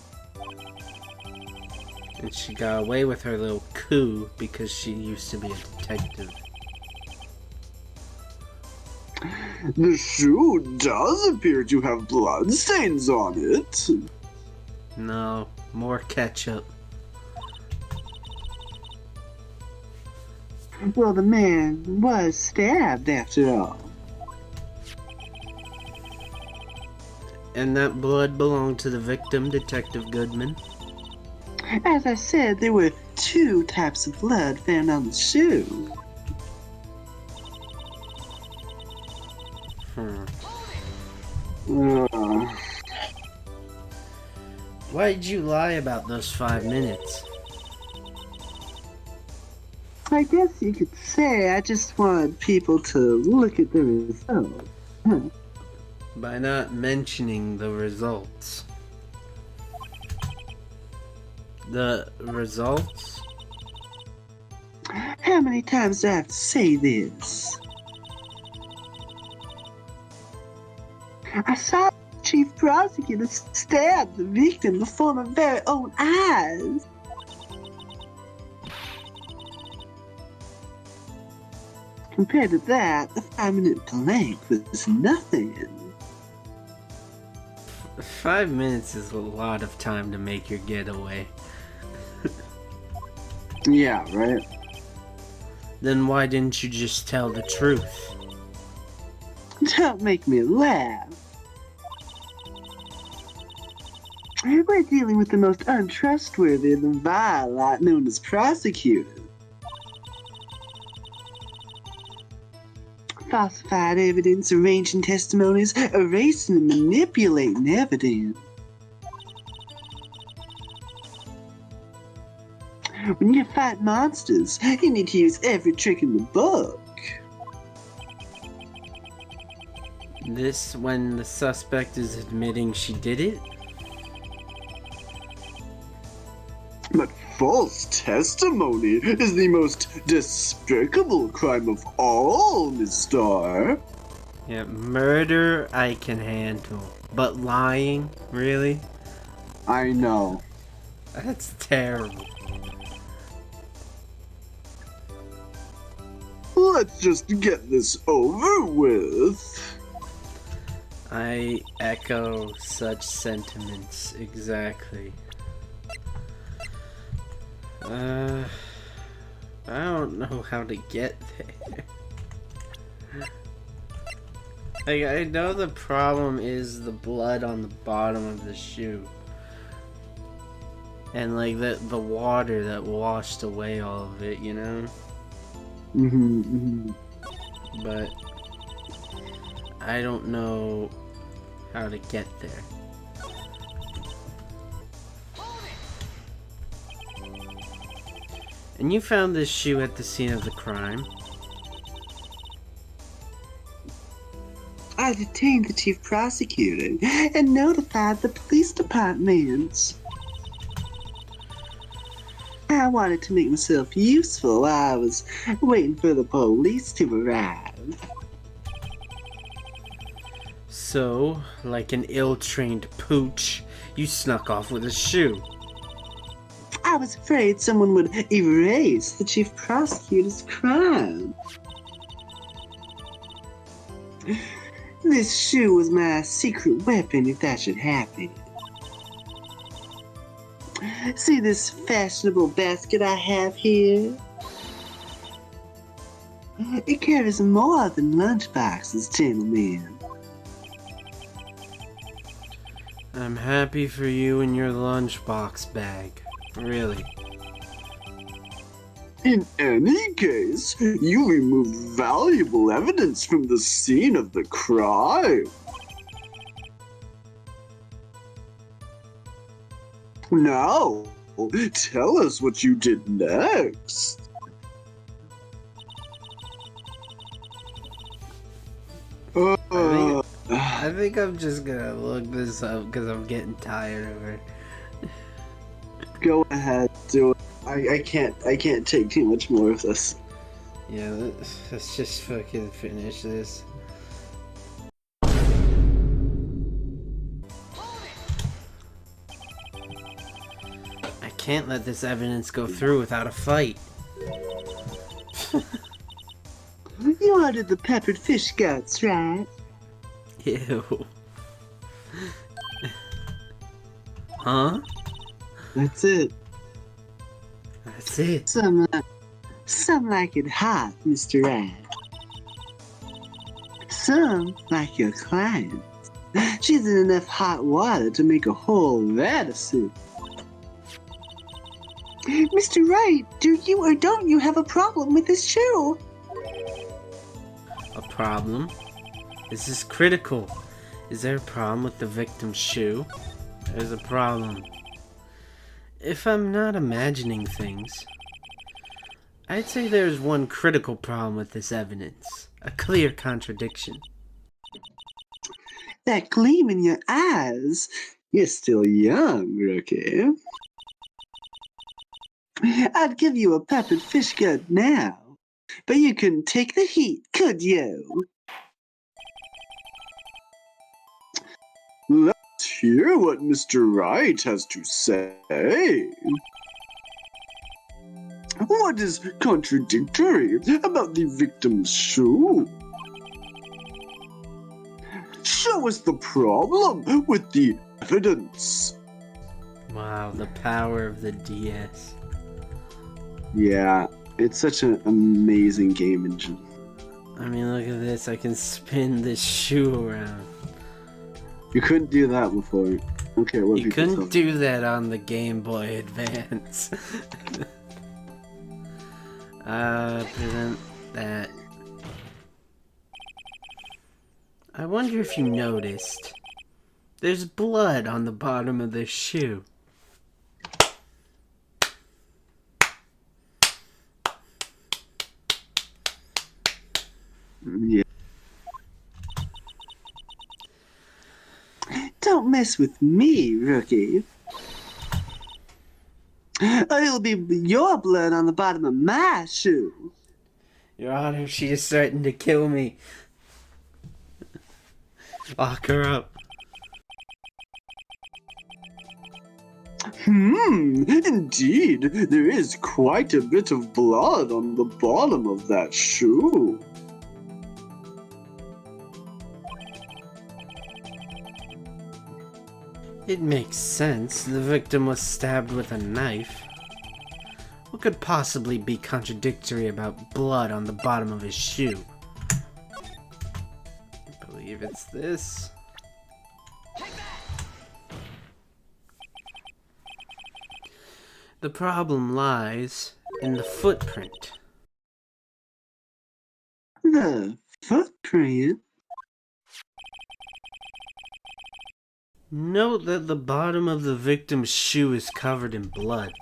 And she got away with her little coup because she used to be a detective. The shoe does appear to have bloodstains on it. No, more ketchup. Well, the man was stabbed after all. And that blood belonged to the victim, Detective Goodman. As I said, there were two types of blood found on the shoe. Why'd you lie about those 5 minutes? I guess you could say I just wanted people to look at the results. By not mentioning the results. The results? How many times do I have to say this? I saw the chief prosecutor stab the victim before my very own eyes. Compared to that, the 5-minute blank was nothing. 5 minutes is a lot of time to make your getaway. Yeah, right? Then why didn't you just tell the truth? Don't make me laugh. We're dealing with the most untrustworthy of the vile lot known as prosecutors. Falsified evidence, arranging testimonies, erasing and manipulating evidence. When you fight monsters, you need to use every trick in the book. This when the suspect is admitting she did it? But false testimony is the most despicable crime of all, Miss Starr. Yeah, murder I can handle. But lying? Really? I know. That's terrible. Let's just get this over with. I echo such sentiments exactly. I don't know how to get there. Like, I know the problem is the blood on the bottom of the shoe. And like the water that washed away all of it, you know? But I don't know how to get there. And you found this shoe at the scene of the crime. I detained the chief prosecutor and notified the police department. I wanted to make myself useful while I was waiting for the police to arrive. So, like an ill-trained pooch, you snuck off with a shoe. I was afraid someone would erase the chief prosecutor's crime. This shoe was my secret weapon if that should happen. See this fashionable basket I have here? It carries more than lunchboxes, gentlemen. I'm happy for you and your lunchbox bag. Really. In any case, you removed valuable evidence from the scene of the crime. Now, tell us what you did next. I think I'm just gonna look this up because I'm getting tired of it. Go ahead, do it. I can't take too much more of this. Yeah, let's just fucking finish this. I can't let this evidence go through without a fight. You ordered the peppered fish guts, right? Ew. Huh? That's it. That's it. Some like it hot, Mr. Rad. Some like your client. She's in enough hot water to make a whole vat of soup. Mr. Wright, do you or don't you have a problem with this shoe? A problem? This is critical. Is there a problem with the victim's shoe? There's a problem. If I'm not imagining things, I'd say there's one critical problem with this evidence. A clear contradiction. That gleam in your eyes. You're still young, rookie. I'd give you a peppered fish good now, but you couldn't take the heat, could you? Let's hear what Mr. Wright has to say. What is contradictory about the victim's shoe? Show us the problem with the evidence. Wow, the power of the DS. Yeah, it's such an amazing game engine. I mean, look at this. I can spin this shoe around. You couldn't do that before. Okay, what You people couldn't tell me. do that on the Game Boy Advance. Present that. I wonder if you noticed. There's blood on the bottom of this shoe. Yeah. Don't mess with me, rookie. It'll be your blood on the bottom of my shoe. Your Honor, she is threatened to kill me. Lock her up. Indeed, there is quite a bit of blood on the bottom of that shoe. It makes sense. The victim was stabbed with a knife. What could possibly be contradictory about blood on the bottom of his shoe? I believe it's this. The problem lies in the footprint. The footprint? Note that the bottom of the victim's shoe is covered in blood.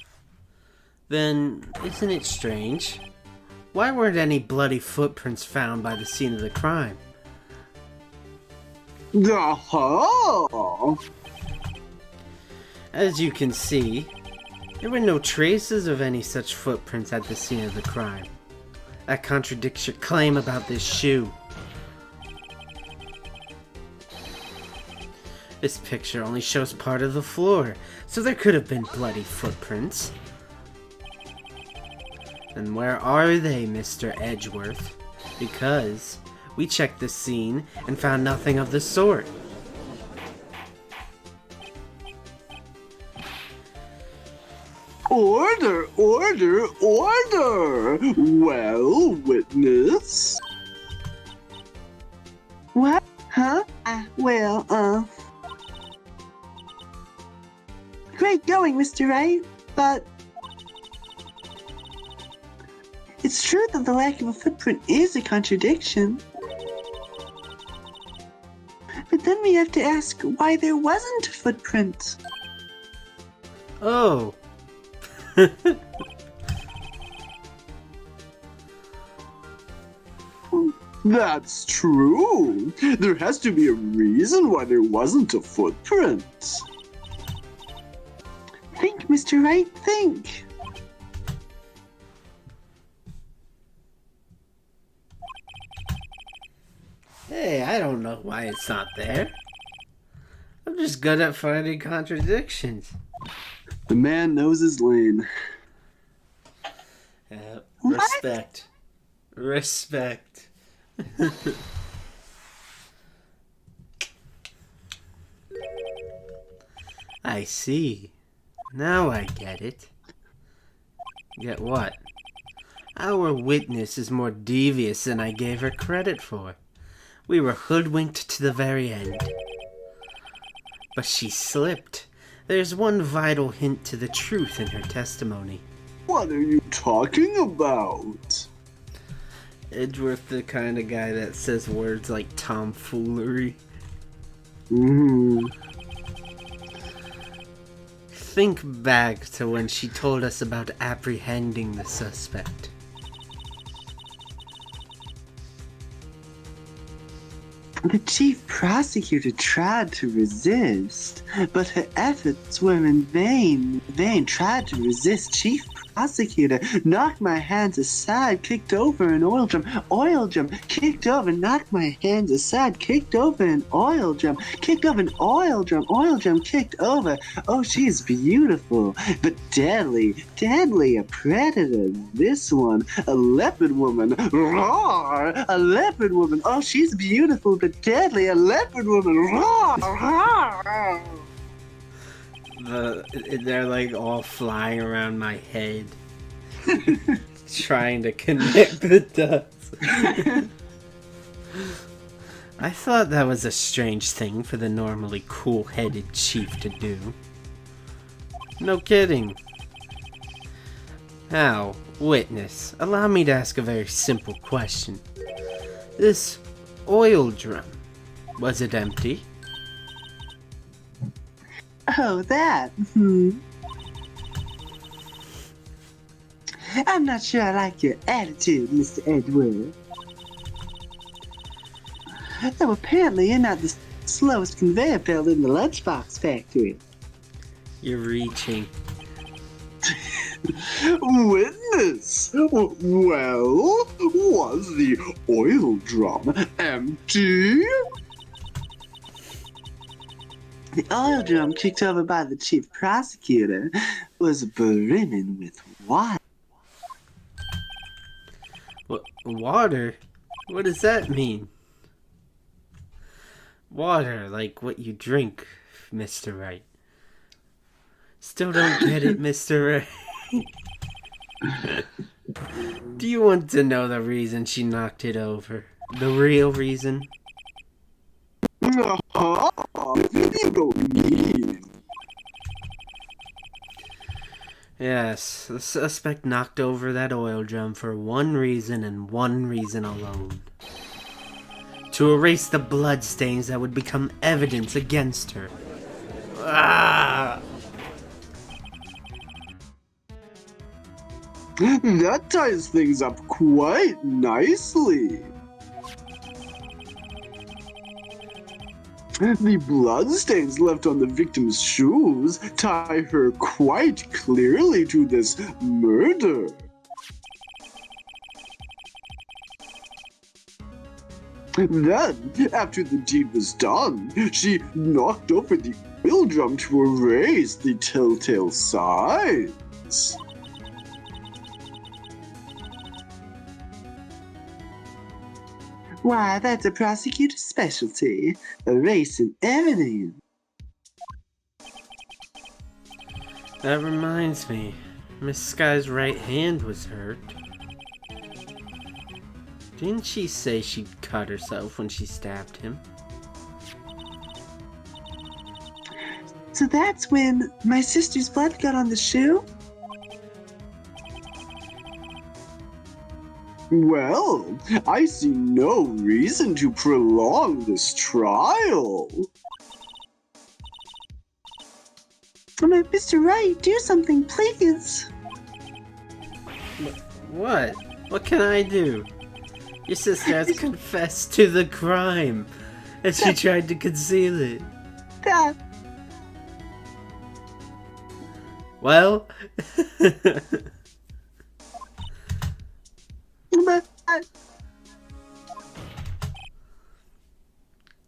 Then, isn't it strange? Why weren't any bloody footprints found by the scene of the crime? Aha! As you can see, there were no traces of any such footprints at the scene of the crime. That contradicts your claim about this shoe. This picture only shows part of the floor, so there could have been bloody footprints. And where are they, Mr. Edgeworth? Because we checked the scene and found nothing of the sort. Order, order, order! Well, witness? What? Huh? Great going, Mr. Wright, but it's true that the lack of a footprint is a contradiction. But then we have to ask why there wasn't a footprint. Oh. That's true. There has to be a reason why there wasn't a footprint. Think, Mr. Wright, think. Hey, I don't know why it's not there. I'm just good at finding contradictions. The man knows his lane. What? Respect. Respect. I see. Now I get it. Get what? Our witness is more devious than I gave her credit for. We were hoodwinked to the very end. But she slipped. There's one vital hint to the truth in her testimony. What are you talking about? Edgeworth, the kind of guy that says words like tomfoolery. Think back to when she told us about apprehending the suspect. The chief prosecutor tried to resist, but her efforts were in vain. Tried to resist, chief prosecutor, knocked my hands aside, kicked over an oil drum, kicked over, knocked my hands aside, kicked over an oil drum, kicked over an oil drum, kicked over. Oh, she's beautiful, but deadly, a predator. This one, a leopard woman. Roar! A leopard woman. Oh, she's beautiful, but deadly, a leopard woman. Roar! Roar! They're like all flying around my head, trying to connect the dots. I thought that was a strange thing for the normally cool-headed chief to do. No kidding. Now, witness, allow me to ask a very simple question. This oil drum, was it empty? Oh, that. I'm not sure I like your attitude, Mr. Edward. Though apparently you're not the slowest conveyor belt in the lunchbox factory. You're reaching. Witness! Well, was the oil drum empty? The oil drum kicked over by the chief prosecutor was brimming with water. Water? What does that mean? Water, like what you drink, Mr. Wright. Still don't get it, Mr. Wright. Do you want to know the reason she knocked it over? The real reason? You don't mean. Yes, the suspect knocked over that oil drum for one reason and one reason alone. To erase the bloodstains that would become evidence against her. Ah! That ties things up quite nicely. The bloodstains left on the victim's shoes tie her quite clearly to this murder. Then, after the deed was done, she knocked over the oil drum to erase the telltale signs. Why, that's a prosecutor's specialty, erasing evidence. That reminds me, Miss Sky's right hand was hurt. Didn't she say she'd cut herself when she stabbed him? So that's when my sister's blood got on the shoe? Well, I see no reason to prolong this trial. Mr. Wright, do something, please. What? What can I do? Your sister has confessed to the crime, and she tried to conceal it. That. Well...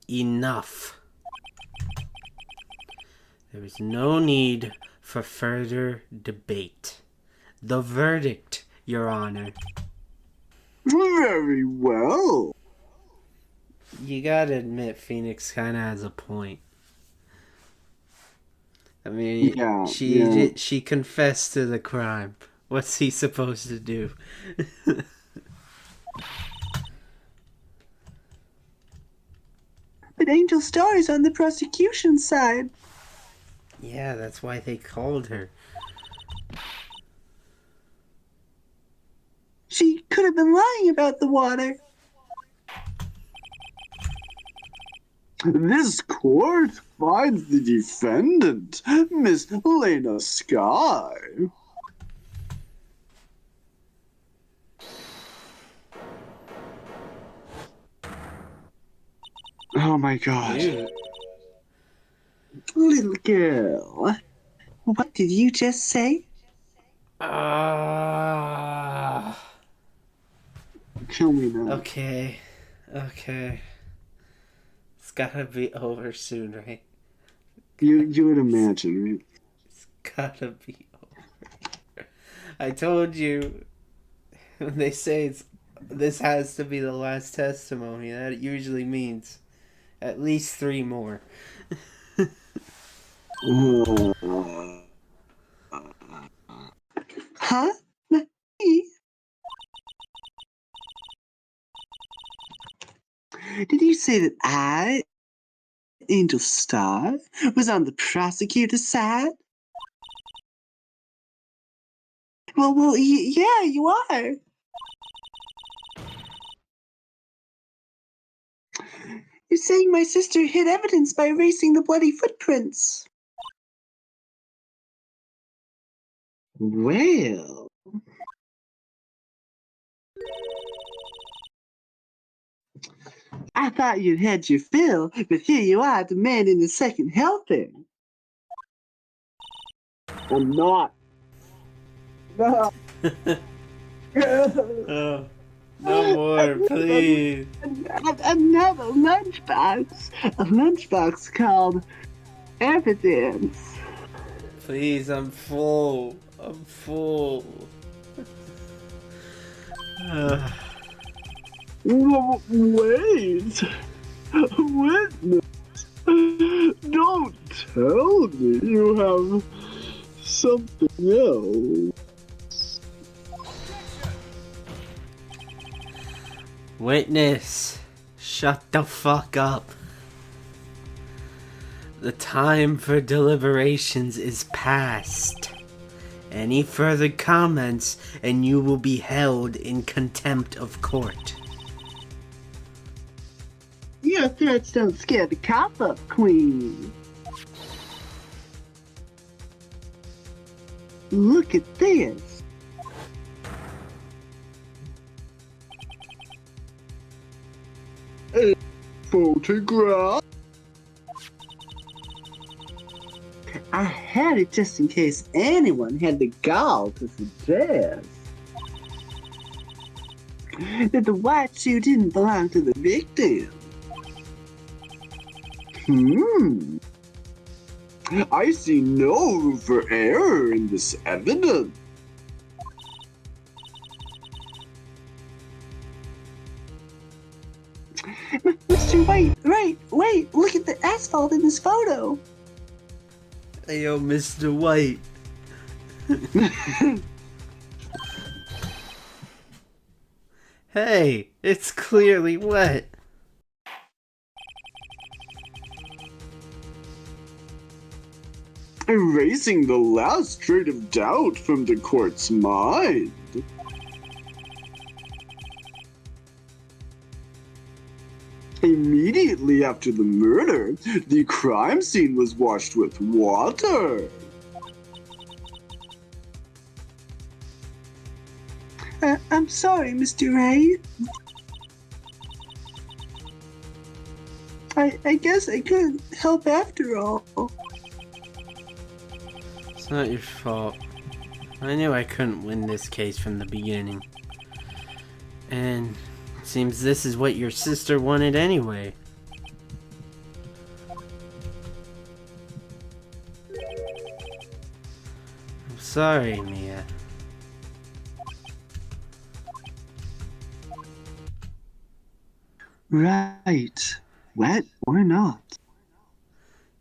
Enough. There is no need for further debate. The verdict, Your Honor. Very well. You gotta admit, Phoenix kinda has a point. I mean, she confessed to the crime. What's he supposed to do? But Angel Star's on the prosecution side. Yeah, that's why they called her. She could have been lying about the water. This court finds the defendant, Miss Lena Sky. Oh my god. Dude. Little girl, what did you just say? Ah. Kill me now. Okay. Okay. It's gotta be over soon, right? You would imagine, right? It's gotta be over. I told you. When they say this has to be the last testimony, that usually means at least 3 more. Huh? Me? Did you say that I, Angel Star, was on the prosecutor's side? Well, yeah, you are. You're saying my sister hid evidence by erasing the bloody footprints. Well. I thought you'd had your fill, but here you are demanding the second helping. I'm not. No. Oh, no more, please. Another lunchbox. A lunchbox called evidence. Please, I'm full. I'm full. Wait. Witness. Don't tell me you have something else. Witness, shut the fuck up. The time for deliberations is past. Any further comments and you will be held in contempt of court. Your threats don't scare the cop up, Queen. Look at this. A photograph? I had it just in case anyone had the gall to suggest that the white shoe didn't belong to the victim. I see no room for error in this evidence. Mr. White, wait, look at the asphalt in this photo. Hey, yo, Mr. White. Hey, it's clearly wet. Erasing the last trait of doubt from the court's mind. Immediately after the murder, the crime scene was washed with water. I'm sorry, Mr. Ray. I guess I couldn't help after all. It's not your fault. I knew I couldn't win this case from the beginning. And it seems this is what your sister wanted anyway. I'm sorry, Mia. Right. Wet or not.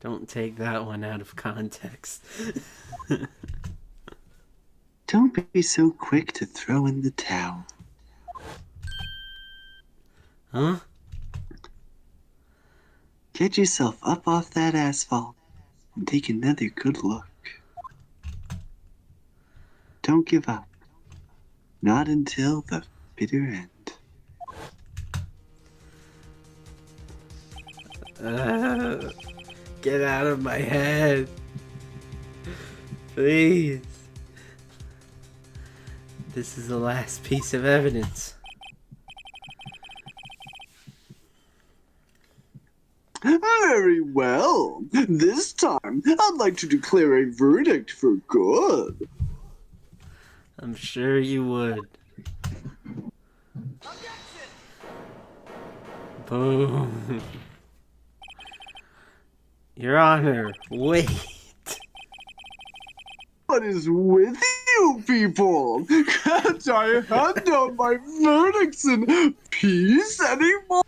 Don't take that one out of context. Don't be so quick to throw in the towel. Huh? Get yourself up off that asphalt and take another good look. Don't give up. Not until the bitter end. Get out of my head. Please. This is the last piece of evidence. Very well. This time, I'd like to declare a verdict for good. I'm sure you would. Boom. Your Honor, wait. What is with you people? Can't I hand down my verdicts in peace anymore?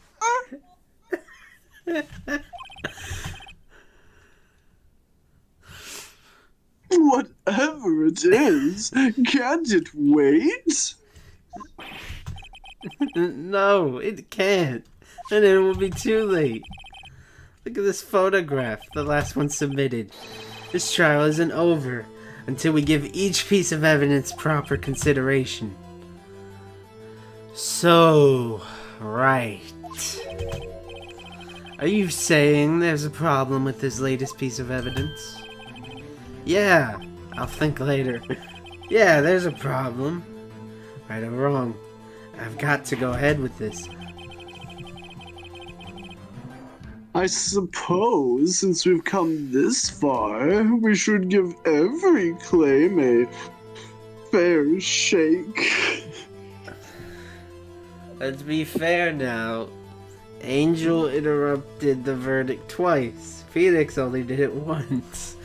Whatever it is, can't it wait? No, it can't. And it will be too late. Look at this photograph, the last one submitted. This trial isn't over until we give each piece of evidence proper consideration. So, right. Are you saying there's a problem with this latest piece of evidence? Yeah, I'll think later. Yeah, there's a problem. Right or wrong, I've got to go ahead with this. I suppose, since we've come this far, we should give every claim a fair shake. Let's be fair now. Angel interrupted the verdict twice. Felix only did it once.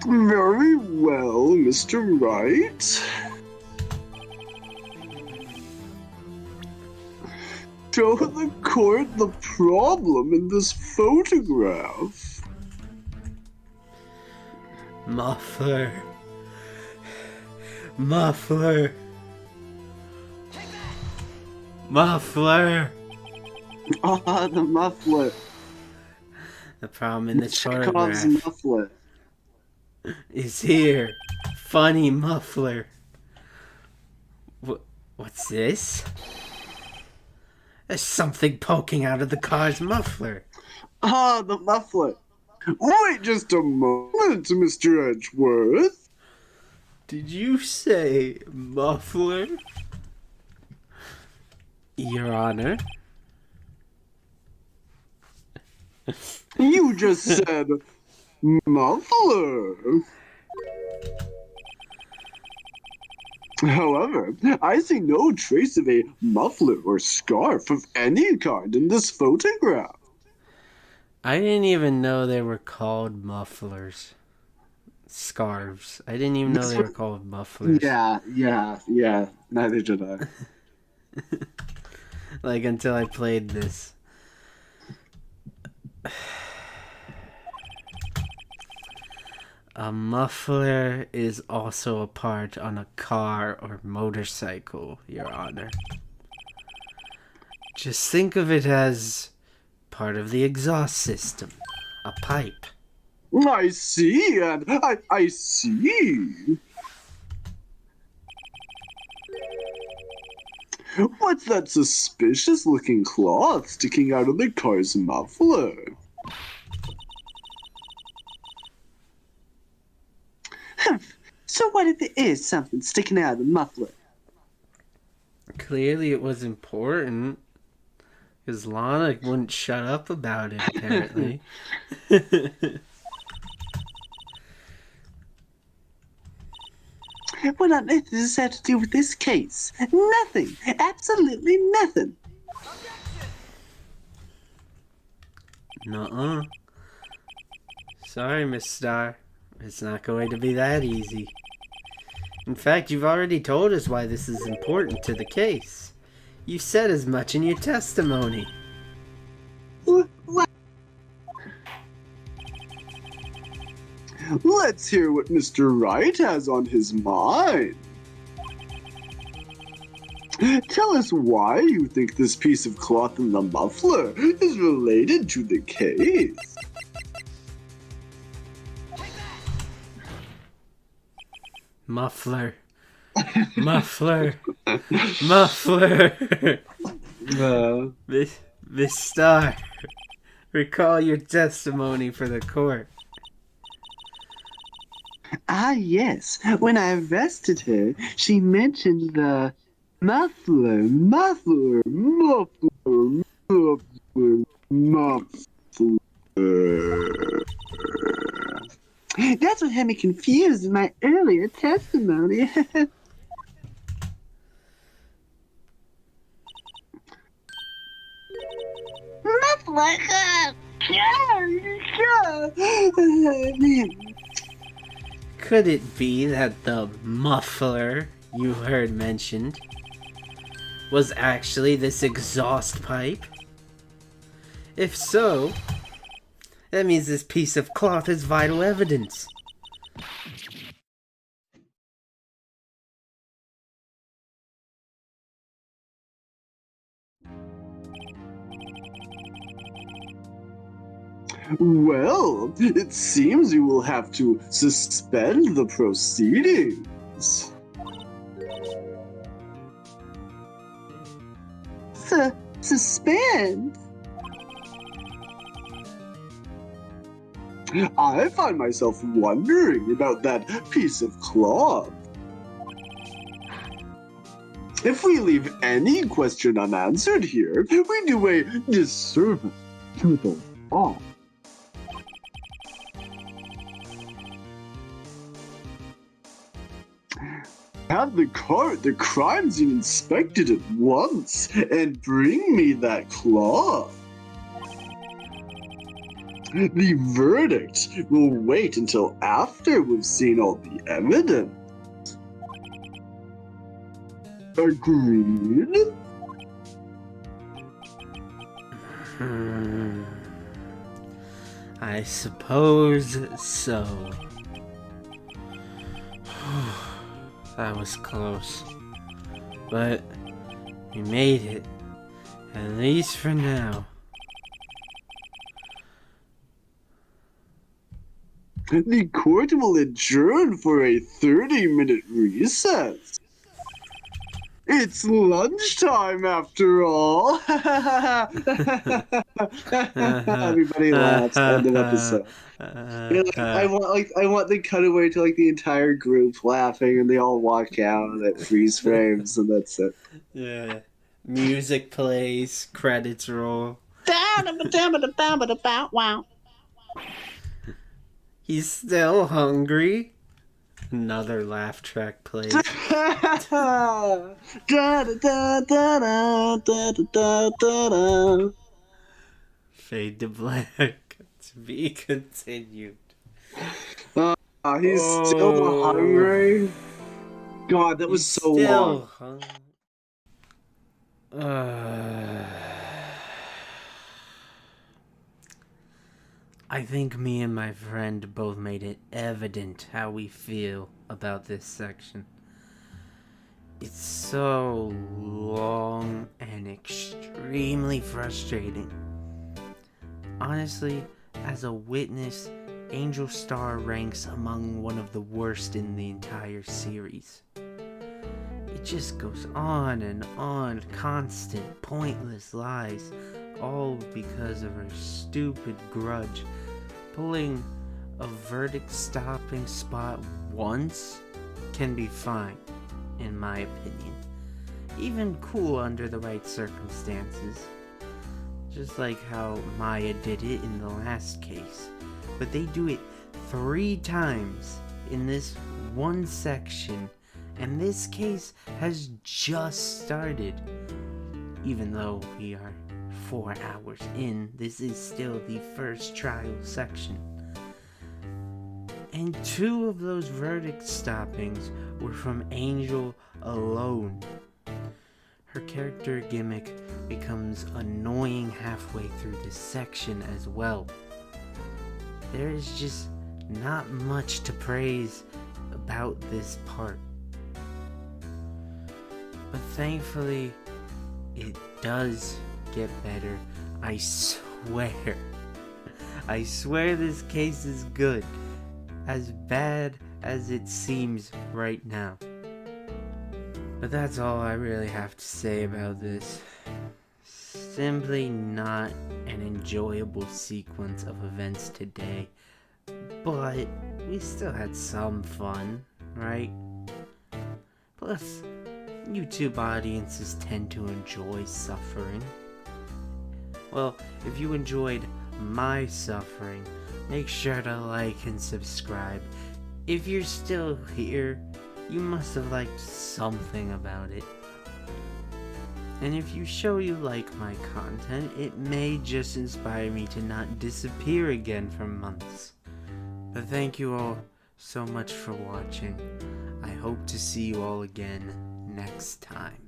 Very well, Mr. Wright. Show the court the problem in this photograph. Muffler. Muffler. Muffler. Ah, the muffler. The problem in this Chekhov's photograph muffler. is here. Funny muffler. What's this? There's something poking out of the car's muffler. Ah, the muffler. Wait just a moment, Mr. Edgeworth. Did you say muffler? Your Honor? You just said muffler. However, I see no trace of a muffler or scarf of any kind in this photograph. I didn't even know they were called mufflers. Scarves. I didn't even know they were called mufflers. Yeah. Neither did I. Like, until I played this. A muffler is also a part on a car or motorcycle, Your Honor. Just think of it as part of the exhaust system. A pipe. I see, and I see. What's that suspicious-looking cloth sticking out of the car's muffler? So what if there is something sticking out of the muffler? Clearly it was important. Because Lana wouldn't shut up about it, apparently. What on earth does this have to do with this case? Nothing. Absolutely nothing. Nuh-uh. Sorry, Miss Star. It's not going to be that easy. In fact, you've already told us why this is important to the case. You said as much in your testimony. Let's hear what Mr. Wright has on his mind. Tell us why you think this piece of cloth in the muffler is related to the case. Muffler. Muffler. Muffler. Miss Star, recall your testimony for the court. Ah, yes. When I arrested her, she mentioned the muffler. That's what had me confused in my earlier testimony. Could it be that the muffler you heard mentioned was actually this exhaust pipe? If so, that means this piece of cloth is vital evidence. Well, it seems you will have to suspend the proceedings. Suspend? I find myself wondering about that piece of cloth. If we leave any question unanswered here, we do a disservice to the law. Have the crime scene inspected at once and bring me that cloth. The verdict will wait until after we've seen all the evidence. Agreed? I suppose so. That was close. But we made it. At least for now. The court will adjourn for a 30-minute recess. It's lunchtime after all. Everybody laughs. End of episode. I want the cutaway to like the entire group laughing, and they all walk out, and it freeze frames, and that's it. Yeah. Music plays, credits roll. Wow. He's still hungry. Another laugh track plays. Fade to black. To be continued. He's still hungry. God, that was so long. I think me and my friend both made it evident how we feel about this section. It's so long and extremely frustrating. Honestly, as a witness, Angel Star ranks among one of the worst in the entire series. It just goes on and on, constant, pointless lies, all because of her stupid grudge. Pulling a verdict-stopping spot once can be fine, in my opinion. Even cool under the right circumstances. Just like how Maya did it in the last case. But they do it 3 times in this one section, and this case has just started. Even though we are 4 hours in, this is still the first trial section. And 2 of those verdict stoppings were from Angel alone. Her character gimmick becomes annoying halfway through this section as well. There is just not much to praise about this part. But thankfully, it does get better. I swear this case is good. As bad as it seems right now. But that's all I really have to say about this. Simply not an enjoyable sequence of events today. But we still had some fun, right? Plus, YouTube audiences tend to enjoy suffering. Well, if you enjoyed my suffering, make sure to like and subscribe. If you're still here, you must have liked something about it. And if you show you like my content, it may just inspire me to not disappear again for months. But thank you all so much for watching. I hope to see you all again next time.